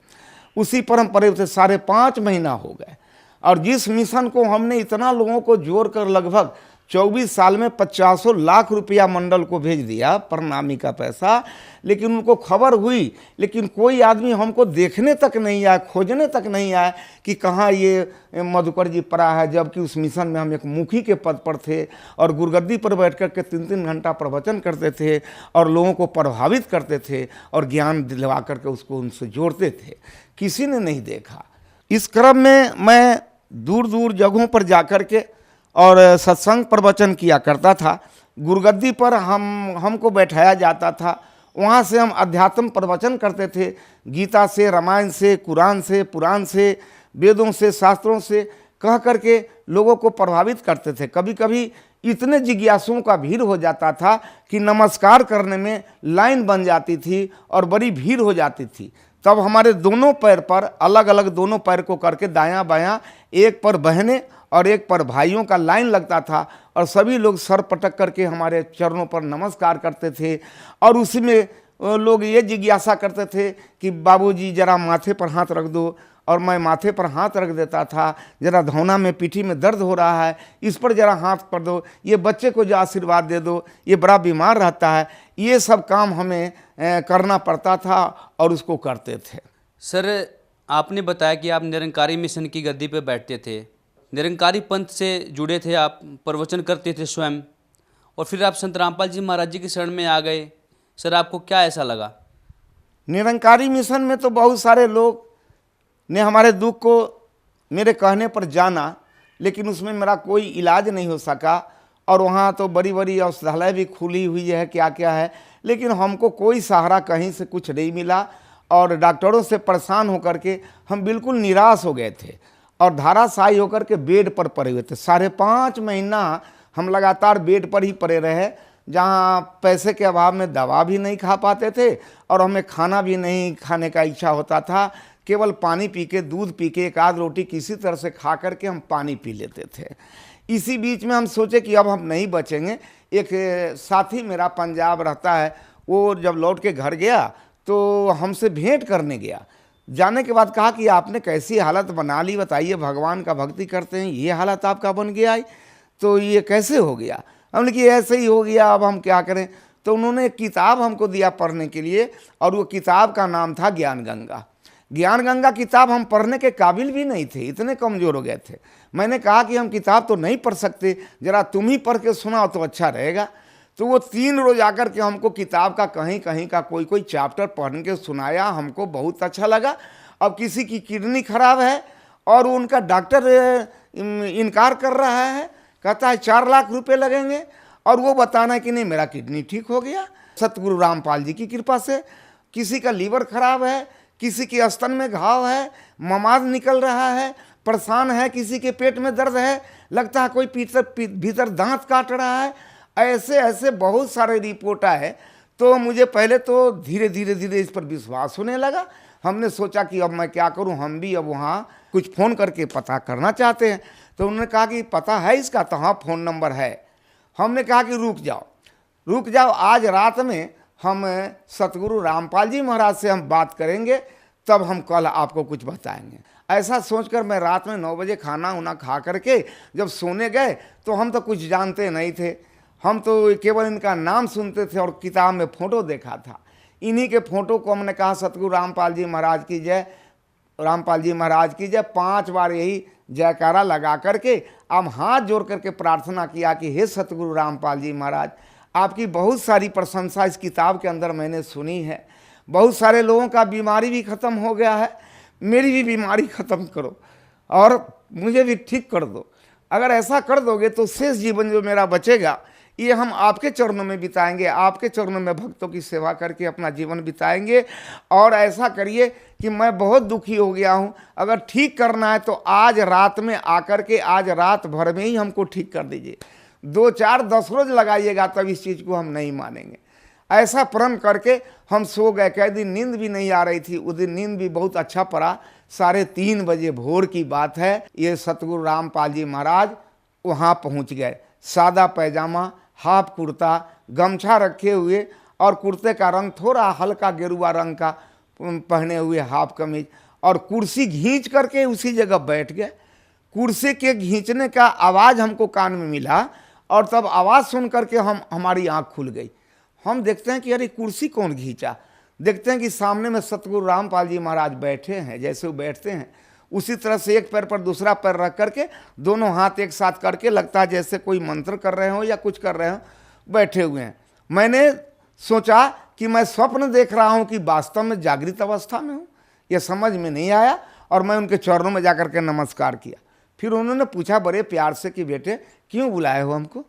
उसी पर हम पड़े थे, 5.5 महीना हो गए। और जिस मिशन को हमने इतना लोगों को जोड़ कर लगभग 24 साल में 50 लाख रुपया मंडल को भेज दिया, प्रणामी का पैसा, लेकिन उनको खबर हुई, लेकिन कोई आदमी हमको देखने तक नहीं आया, खोजने तक नहीं आया कि कहाँ ये मधुकर जी पड़ा है। जबकि उस मिशन में हम एक मुखी के पद पर थे और गुरगद्दी पर बैठ कर के 3-3 घंटा प्रवचन करते थे और लोगों को प्रभावित करते थे और ज्ञान दिलवा करके उसको उनसे जोड़ते थे। किसी ने नहीं देखा। इस क्रम में मैं दूर दूर जगहों पर जा कर के और सत्संग प्रवचन किया करता था। गुरगद्दी पर हमको बैठाया जाता था, वहाँ से हम अध्यात्म प्रवचन करते थे, गीता से, रामायण से, कुरान से, पुराण से, वेदों से, शास्त्रों से कह करके लोगों को प्रभावित करते थे। कभी कभी इतने जिज्ञासुओं का भीड़ हो जाता था कि नमस्कार करने में लाइन बन जाती थी और बड़ी भीड़ हो जाती थी। तब हमारे दोनों पैर पर अलग अलग दोनों पैर को करके दायां बायां, एक पर बहनें और एक पर भाइयों का लाइन लगता था और सभी लोग सर पटक करके हमारे चरणों पर नमस्कार करते थे। और उसी में लोग ये जिज्ञासा करते थे कि बाबूजी जरा माथे पर हाथ रख दो, और मैं माथे पर हाथ रख देता था। जरा धौना में, पीठी में दर्द हो रहा है, इस पर जरा हाथ कर दो, ये बच्चे को जो आशीर्वाद दे दो, ये बड़ा बीमार रहता है। ये सब काम हमें करना पड़ता था और उसको करते थे। सर, आपने बताया कि आप निरंकारी मिशन की गद्दी पे बैठते थे, निरंकारी पंथ से जुड़े थे, आप प्रवचन करते थे स्वयं, और फिर आप संत रामपाल जी महाराज जी की शरण में आ गए। सर, आपको क्या ऐसा लगा? निरंकारी मिशन में तो बहुत सारे लोग ने हमारे दुख को मेरे कहने पर जाना, लेकिन उसमें मेरा कोई इलाज नहीं हो सका। और वहाँ तो बड़ी बड़ी औषधालय भी खुली हुई है, क्या क्या है, लेकिन हमको कोई सहारा कहीं से कुछ नहीं मिला। और डॉक्टरों से परेशान होकर के हम बिल्कुल निराश हो गए थे और धाराशायी होकर के बेड पर पड़े हुए थे। 5.5 महीना हम लगातार बेड पर ही पड़े रहे, जहाँ पैसे के अभाव में दवा भी नहीं खा पाते थे और हमें खाना भी नहीं खाने का इच्छा होता था। केवल पानी पी के, दूध पी के, एक आध रोटी किसी तरह से खा करके हम पानी पी लेते थे। इसी बीच में हम सोचे कि अब हम नहीं बचेंगे। एक साथी मेरा पंजाब रहता है, वो जब लौट के घर गया तो हमसे भेंट करने गया। जाने के बाद कहा कि आपने कैसी हालत बना ली, बताइए, भगवान का भक्ति करते हैं, ये हालत आपका बन गया है, तो ये कैसे हो गया? हमने कि ऐसे ही हो गया, अब हम क्या करें। तो उन्होंने एक किताब हमको दिया पढ़ने के लिए और वो किताब का नाम था ज्ञान गंगा। ज्ञान गंगा किताब हम पढ़ने के काबिल भी नहीं थे, इतने कमज़ोर हो गए थे। मैंने कहा कि हम किताब तो नहीं पढ़ सकते, ज़रा तुम ही पढ़ के सुनाओ तो अच्छा रहेगा। तो वो 3 रोज आकर के हमको किताब का कहीं कहीं का कोई चैप्टर पढ़ के सुनाया। हमको बहुत अच्छा लगा। अब किसी की किडनी खराब है और उनका डॉक्टर इनकार कर रहा है, कहता है 4 लाख रुपए लगेंगे, और वो बताना कि नहीं मेरा किडनी ठीक हो गया सतगुरु रामपाल जी की कृपा से। किसी का लीवर खराब है, किसी के स्तन में घाव है, ममाद निकल रहा है, परेशान है, किसी के पेट में दर्द है, लगता है कोई भीतर दांत काट रहा है, ऐसे ऐसे बहुत सारे रिपोर्ट आए। तो मुझे पहले तो धीरे धीरे इस पर विश्वास होने लगा। हमने सोचा कि अब मैं क्या करूं, हम भी अब वहाँ कुछ फ़ोन करके पता करना चाहते हैं। तो उन्होंने कहा कि पता है इसका? तो हाँ फ़ोन नंबर है। हमने कहा कि रुक जाओ, आज रात में हम सतगुरु रामपाल जी महाराज से हम बात करेंगे, तब हम कल आपको कुछ बताएंगे। ऐसा सोचकर मैं रात में 9 बजे खाना उना खा करके जब सोने गए तो हम तो कुछ जानते नहीं थे, हम तो केवल इनका नाम सुनते थे और किताब में फ़ोटो देखा था। इन्हीं के फ़ोटो को हमने कहा सतगुरु रामपाल जी महाराज की जय, रामपाल जी महाराज की जय 5 बार यही जयकारा लगा करके हम हाथ जोड़ करके प्रार्थना किया कि हे सतगुरु रामपाल जी महाराज, आपकी बहुत सारी प्रशंसा इस किताब के अंदर मैंने सुनी है। बहुत सारे लोगों का बीमारी भी ख़त्म हो गया है, मेरी भी बीमारी ख़त्म करो और मुझे भी ठीक कर दो। अगर ऐसा कर दोगे तो शेष जीवन जो मेरा बचेगा ये हम आपके चरणों में बिताएंगे, आपके चरणों में भक्तों की सेवा करके अपना जीवन बिताएंगे। और ऐसा करिए कि मैं बहुत दुखी हो गया हूँ, अगर ठीक करना है तो आज रात में आकर के आज रात भर में ही हमको ठीक कर दीजिए। 2, 4, 10 रोज लगाइएगा तब इस चीज़ को हम नहीं मानेंगे। ऐसा प्रण करके हम सो गए। कई दिन नींद भी नहीं आ रही थी, उस दिन नींद भी बहुत अच्छा पड़ा। 3:30 बजे भोर की बात है, ये सतगुरु रामपाल जी महाराज वहाँ पहुँच गए। सादा पैजामा, हाफ कुर्ता, गमछा रखे हुए और कुर्ते का रंग थोड़ा हल्का गेरुआ रंग का पहने हुए, हाफ कमीज, और कुर्सी खींच करके उसी जगह बैठ गए। कुर्सी के खींचने का आवाज़ हमको कान में मिला और तब आवाज़ सुन करके हमारी आँख खुल गई। हम देखते हैं कि अरे कुर्सी कौन खींचा। देखते हैं कि सामने में सतगुरु रामपाल जी महाराज बैठे हैं, जैसे वो बैठते हैं उसी तरह से एक पैर पर दूसरा पैर रख करके दोनों हाथ एक साथ करके लगता है जैसे कोई मंत्र कर रहे हो या कुछ कर रहे हो, बैठे हुए हैं। मैंने सोचा कि मैं स्वप्न देख रहा हूँ कि वास्तव में जागृत अवस्था में हूँ, यह समझ में नहीं आया और मैं उनके चरणों में जाकर के नमस्कार किया। फिर उन्होंने पूछा बड़े प्यार से कि बेटे क्यों बुलाए हो हमको?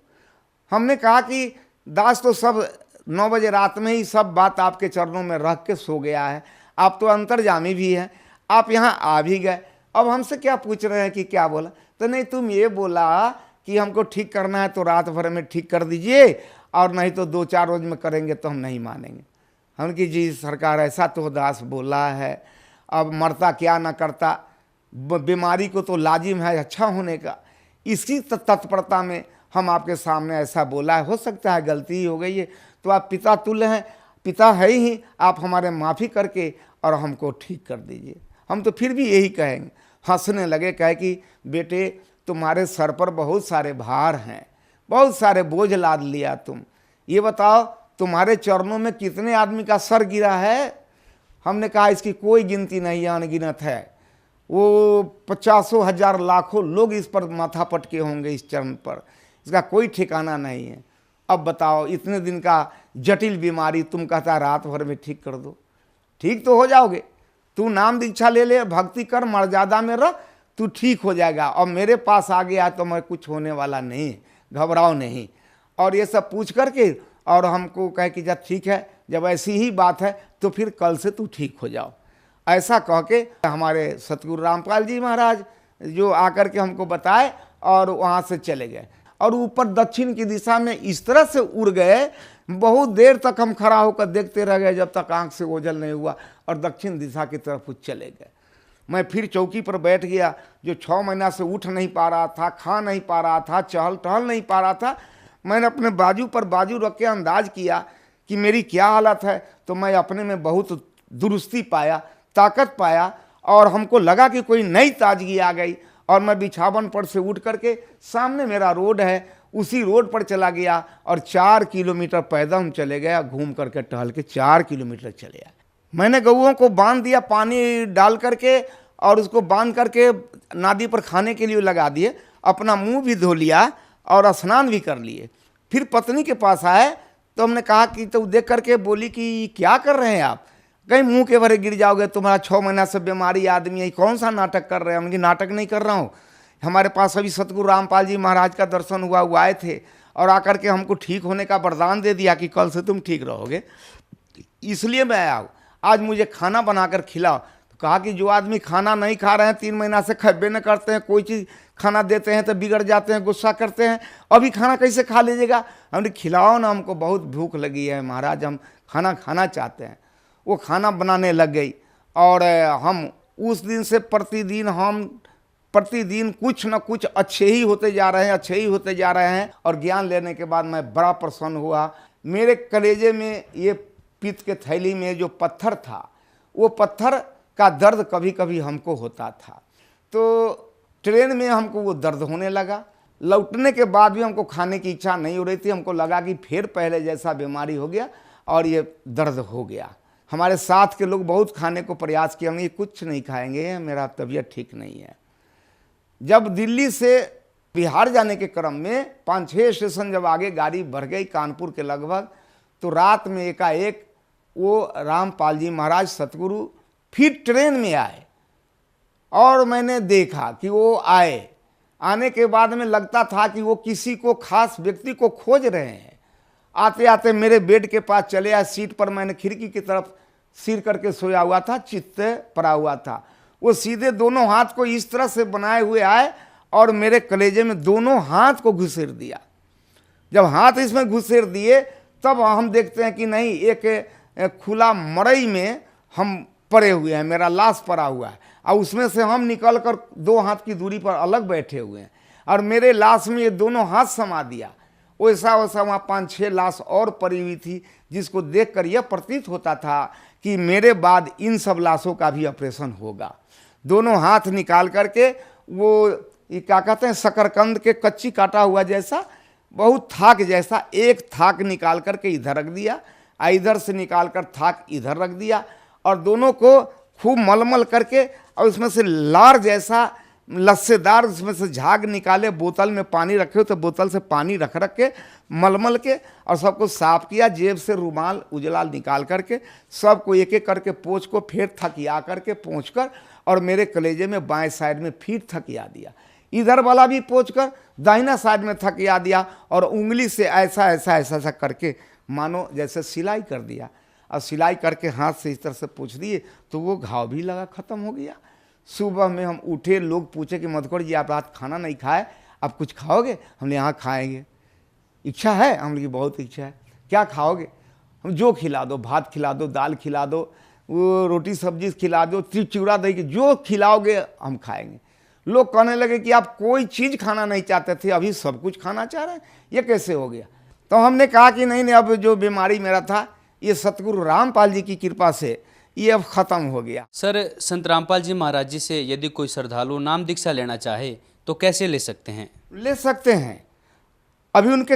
हमने कहा कि दास तो सब 9 बजे रात में ही सब बात आपके चरणों में रख के सो गया है, आप तो अंतर्जामी भी हैं, आप यहाँ आ भी गए, अब हमसे क्या पूछ रहे हैं कि क्या बोला? तो नहीं, तुम ये बोला कि हमको ठीक करना है तो रात भर में ठीक कर दीजिए और नहीं तो 2-4 रोज में करेंगे तो हम नहीं मानेंगे। हम कि जी सरकार ऐसा तो दास बोला है, अब मरता क्या ना करता, बीमारी को तो लाजिम है अच्छा होने का, इसी तत्परता में हम आपके सामने ऐसा बोला है, हो सकता है गलती ही हो गई है, तो आप पिता तुल्य हैं, पिता है ही, आप हमारे माफ़ी करके और हमको ठीक कर दीजिए। हम तो फिर भी यही कहेंगे। हंसने लगे, कहे कि बेटे तुम्हारे सर पर बहुत सारे भार हैं, बहुत सारे बोझ लाद लिया तुम, ये बताओ तुम्हारे चरणों में कितने आदमी का सर गिरा है? हमने कहा इसकी कोई गिनती नहीं है, अनगिनत है। वो 50,000 लाखों लोग इस पर माथा पटके होंगे, इस चरण पर, इसका कोई ठिकाना नहीं है। अब बताओ इतने दिन का जटिल बीमारी तुम कहता रात भर में ठीक कर दो, ठीक तो हो जाओगे। तू नाम दीक्षा ले ले, भक्ति कर, मर्यादा में रह, तू ठीक हो जाएगा। और मेरे पास आ गया तो मैं कुछ होने वाला नहीं, घबराओ नहीं। और ये सब पूछ करके और हमको कहे कि जब ठीक है, जब ऐसी ही बात है तो फिर कल से तू ठीक हो जाओ। ऐसा कह के हमारे सतगुरु रामपाल जी महाराज जो आकर के हमको बताए और वहाँ से चले गए और ऊपर दक्षिण की दिशा में इस तरह से उड़ गए। बहुत देर तक हम खड़ा होकर देखते रह गए जब तक आंख से ओझल नहीं हुआ और दक्षिण दिशा की तरफ चले गए। मैं फिर चौकी पर बैठ गया, जो 6 महीना से उठ नहीं पा रहा था, खा नहीं पा रहा था, चहल टहल नहीं पा रहा था। मैंने अपने बाजू पर बाजू रख के अंदाज किया कि मेरी क्या हालत है, तो मैं अपने में बहुत दुरुस्ती पाया, ताकत पाया और हमको लगा कि कोई नई ताजगी आ गई। और मैं बिछावन पर से उठ करके सामने मेरा रोड है, उसी रोड पर चला गया और 4 किलोमीटर पैदल हम चले गए, घूम करके टहल के 4 किलोमीटर चले आए। मैंने गऊओं को बांध दिया पानी डाल करके और उसको बांध करके नादी पर खाने के लिए लगा दिए, अपना मुंह भी धो लिया और स्नान भी कर लिए। फिर पत्नी के पास आए तो हमने कहा कि तो देख करके बोली कि क्या कर रहे हैं आप? कहीं मुंह के भरे गिर जाओगे, तुम्हारा 6 महीना से बीमारी आदमी है, कौन सा नाटक कर रहे हैं? उनकी नाटक नहीं कर रहा हूँ, हमारे पास अभी सतगुरु रामपाल जी महाराज का दर्शन हुआ, वो आए थे और आकर के हमको ठीक होने का वरदान दे दिया कि कल से तुम ठीक रहोगे, इसलिए मैं आया हूँ। आज मुझे खाना बनाकर खिलाओ। तो कहा कि जो आदमी खाना नहीं खा रहे हैं, 3 महीना से खब्बे न करते हैं, कोई चीज़ खाना देते हैं तो बिगड़ जाते हैं, गुस्सा करते हैं, अभी खाना कैसे खा लीजिएगा? हमने खिलाओ ना, हमको बहुत भूख लगी है महाराज, हम खाना खाना चाहते हैं। वो खाना बनाने लग गई और हम उस दिन से प्रतिदिन कुछ न कुछ अच्छे ही होते जा रहे हैं, अच्छे ही होते जा रहे हैं। और ज्ञान लेने के बाद मैं बड़ा प्रसन्न हुआ। मेरे कलेजे में, ये पित्त के थैली में जो पत्थर था, वो पत्थर का दर्द कभी कभी हमको होता था। तो ट्रेन में हमको वो दर्द होने लगा। लौटने के बाद भी हमको खाने की इच्छा नहीं हो रही थी। हमको लगा कि फिर पहले जैसा बीमारी हो गया और ये दर्द हो गया। हमारे साथ के लोग बहुत खाने को प्रयास किया, हमने ये कुछ नहीं खाएंगे, मेरा तबीयत ठीक नहीं है। जब दिल्ली से बिहार जाने के क्रम में 5-6 स्टेशन जब आगे गाड़ी बढ़ गई कानपुर के लगभग, तो रात में एकाएक वो रामपाल जी महाराज सतगुरु फिर ट्रेन में आए और मैंने देखा कि वो आए। आने के बाद में लगता था कि वो किसी को खास व्यक्ति को खोज रहे हैं। आते आते मेरे बेड के पास चले आए। सीट पर मैंने खिड़की की तरफ सिर करके सोया हुआ था, चित्त पड़ा हुआ था। वो सीधे दोनों हाथ को इस तरह से बनाए हुए आए और मेरे कलेजे में दोनों हाथ को घुसेड़ दिया। जब हाथ इसमें घुसेड़ दिए तब हम देखते हैं कि नहीं, एक खुला मड़ई में हम पड़े हुए हैं, मेरा लाश पड़ा हुआ है और उसमें से हम निकल कर 2 हाथ की दूरी पर अलग बैठे हुए हैं और मेरे लाश में ये दोनों हाथ समा दिया। वैसा वैसा वहाँ 5-6 लाश और पड़ी हुई थी, जिसको देखकर यह प्रतीत होता था कि मेरे बाद इन सब लाशों का भी ऑपरेशन होगा। दोनों हाथ निकाल करके वो ये क्या कहते हैं, शकरकंद के कच्ची काटा हुआ जैसा, बहुत थाक जैसा, एक थाक निकाल करके इधर रख दिया, इधर से निकाल कर थाक इधर रख दिया और दोनों को खूब मलमल करके और उसमें से लार जैसा लस्सेदार उसमें से झाग निकाले, बोतल में पानी रखे हो तो बोतल से पानी रख के मलमल के और सबको साफ किया। जेब से रुमाल उजला निकाल करके सबको एक एक करके पोंछ को फिर थकिया करके पोंछ कर और मेरे कलेजे में बाएं साइड में फिर थकिया दिया। इधर वाला भी पोंछ कर दाहिना साइड में थकिया दिया और उंगली से ऐसा ऐसा ऐसा ऐसा करके मानो जैसे सिलाई कर दिया और सिलाई करके हाथ से इस तरह से पोंछ दिए तो वो घाव भी लगा, ख़त्म हो गया। सुबह में हम उठे, लोग पूछे कि मधुकर जी आप रात खाना नहीं खाए, आप कुछ खाओगे? हमने यहाँ खाएंगे, इच्छा है? हमने की बहुत इच्छा है। क्या खाओगे? हम जो खिला दो, भात खिला दो, दाल खिला दो, वो रोटी सब्जी खिला दो, चिवड़ा दही, जो खिलाओगे हम खाएंगे। लोग कहने लगे कि आप कोई चीज़ खाना नहीं चाहते थे, अभी सब कुछ खाना चाह रहे हैं, ये कैसे हो गया? तो हमने कहा कि नहीं, अब जो बीमारी मेरा था ये सतगुरु रामपाल जी की कृपा से ये अब ख़त्म हो गया। सर, संत रामपाल जी महाराज जी से यदि कोई श्रद्धालु नाम दीक्षा लेना चाहे तो कैसे ले सकते हैं? ले सकते हैं। अभी उनके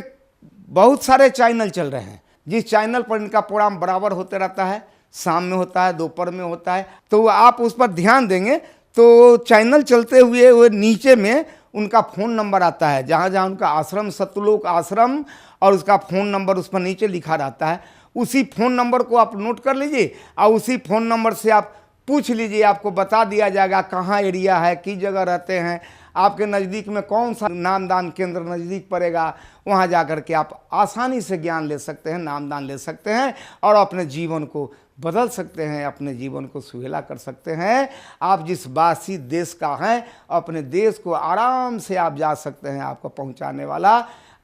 बहुत सारे चैनल चल रहे हैं, जिस चैनल पर इनका प्रोग्राम बराबर होते रहता है, शाम में होता है, दोपहर में होता है, तो आप उस पर ध्यान देंगे तो चैनल चलते हुए वो नीचे में उनका फ़ोन नंबर आता है, जहाँ जहाँ उनका आश्रम, सतलोक आश्रम, और उसका फ़ोन नंबर उस पर नीचे लिखा रहता है। उसी फ़ोन नंबर को आप नोट कर लीजिए और उसी फ़ोन नंबर से आप पूछ लीजिए, आपको बता दिया जाएगा कहाँ एरिया है, किस जगह रहते हैं, आपके नज़दीक में कौन सा नामदान केंद्र नज़दीक पड़ेगा। वहाँ जा कर के आप आसानी से ज्ञान ले सकते हैं, नामदान ले सकते हैं और अपने जीवन को बदल सकते हैं, अपने जीवन को सुहेला कर सकते हैं। आप जिस वासी देश का हैं, अपने देश को आराम से आप जा सकते हैं। आपको पहुँचाने वाला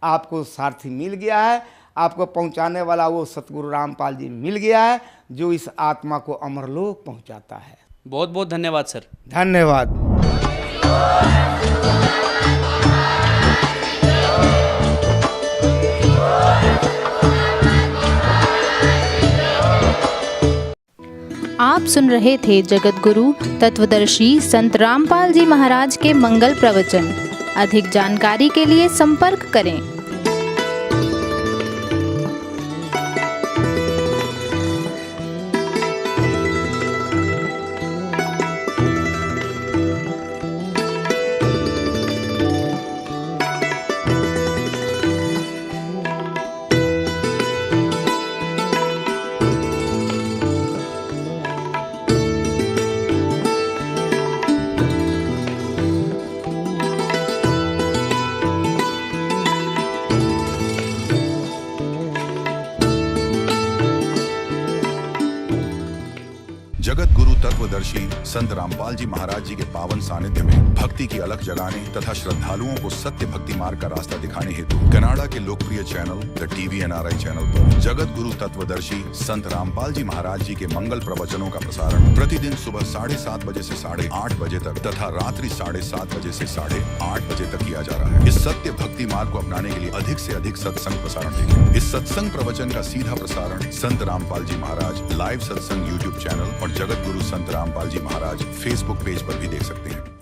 आपको सारथी मिल गया है, आपको पहुंचाने वाला वो सतगुरु रामपाल जी मिल गया है, जो इस आत्मा को अमरलोक पहुंचाता है। बहुत बहुत धन्यवाद सर। धन्यवाद। आप सुन रहे थे जगत गुरु तत्वदर्शी संत रामपाल जी महाराज के मंगल प्रवचन। अधिक जानकारी के लिए संपर्क करें। जगत गुरु तत्वदर्शी संत रामपाल जी महाराज जी के पावन सानिध्य में भक्ति की अलख जगाने तथा श्रद्धालुओं को सत्य भक्ति मार्ग का रास्ता दिखाने हेतु कनाडा के लोकप्रिय channel the TV NRI channel पर जगत गुरु तत्वदर्शी संत रामपाल जी महाराज जी के मंगल प्रवचनों का प्रसारण प्रतिदिन सुबह 7:30 बजे से 8:30 बजे तक तथा रात्रि 7:30 बजे से 8:30 बजे तक किया जा रहा है। इस सत्य भक्ति मार्ग को अपनाने के लिए अधिक से अधिक सत्संग प्रसारण देखें। इस सत्संग प्रवचन का सीधा प्रसारण संत रामपाल जी महाराज लाइव सत्संग YouTube चैनल और जगत गुरु संत रामपाल जी महाराज Facebook पेज पर भी देख सकते हैं।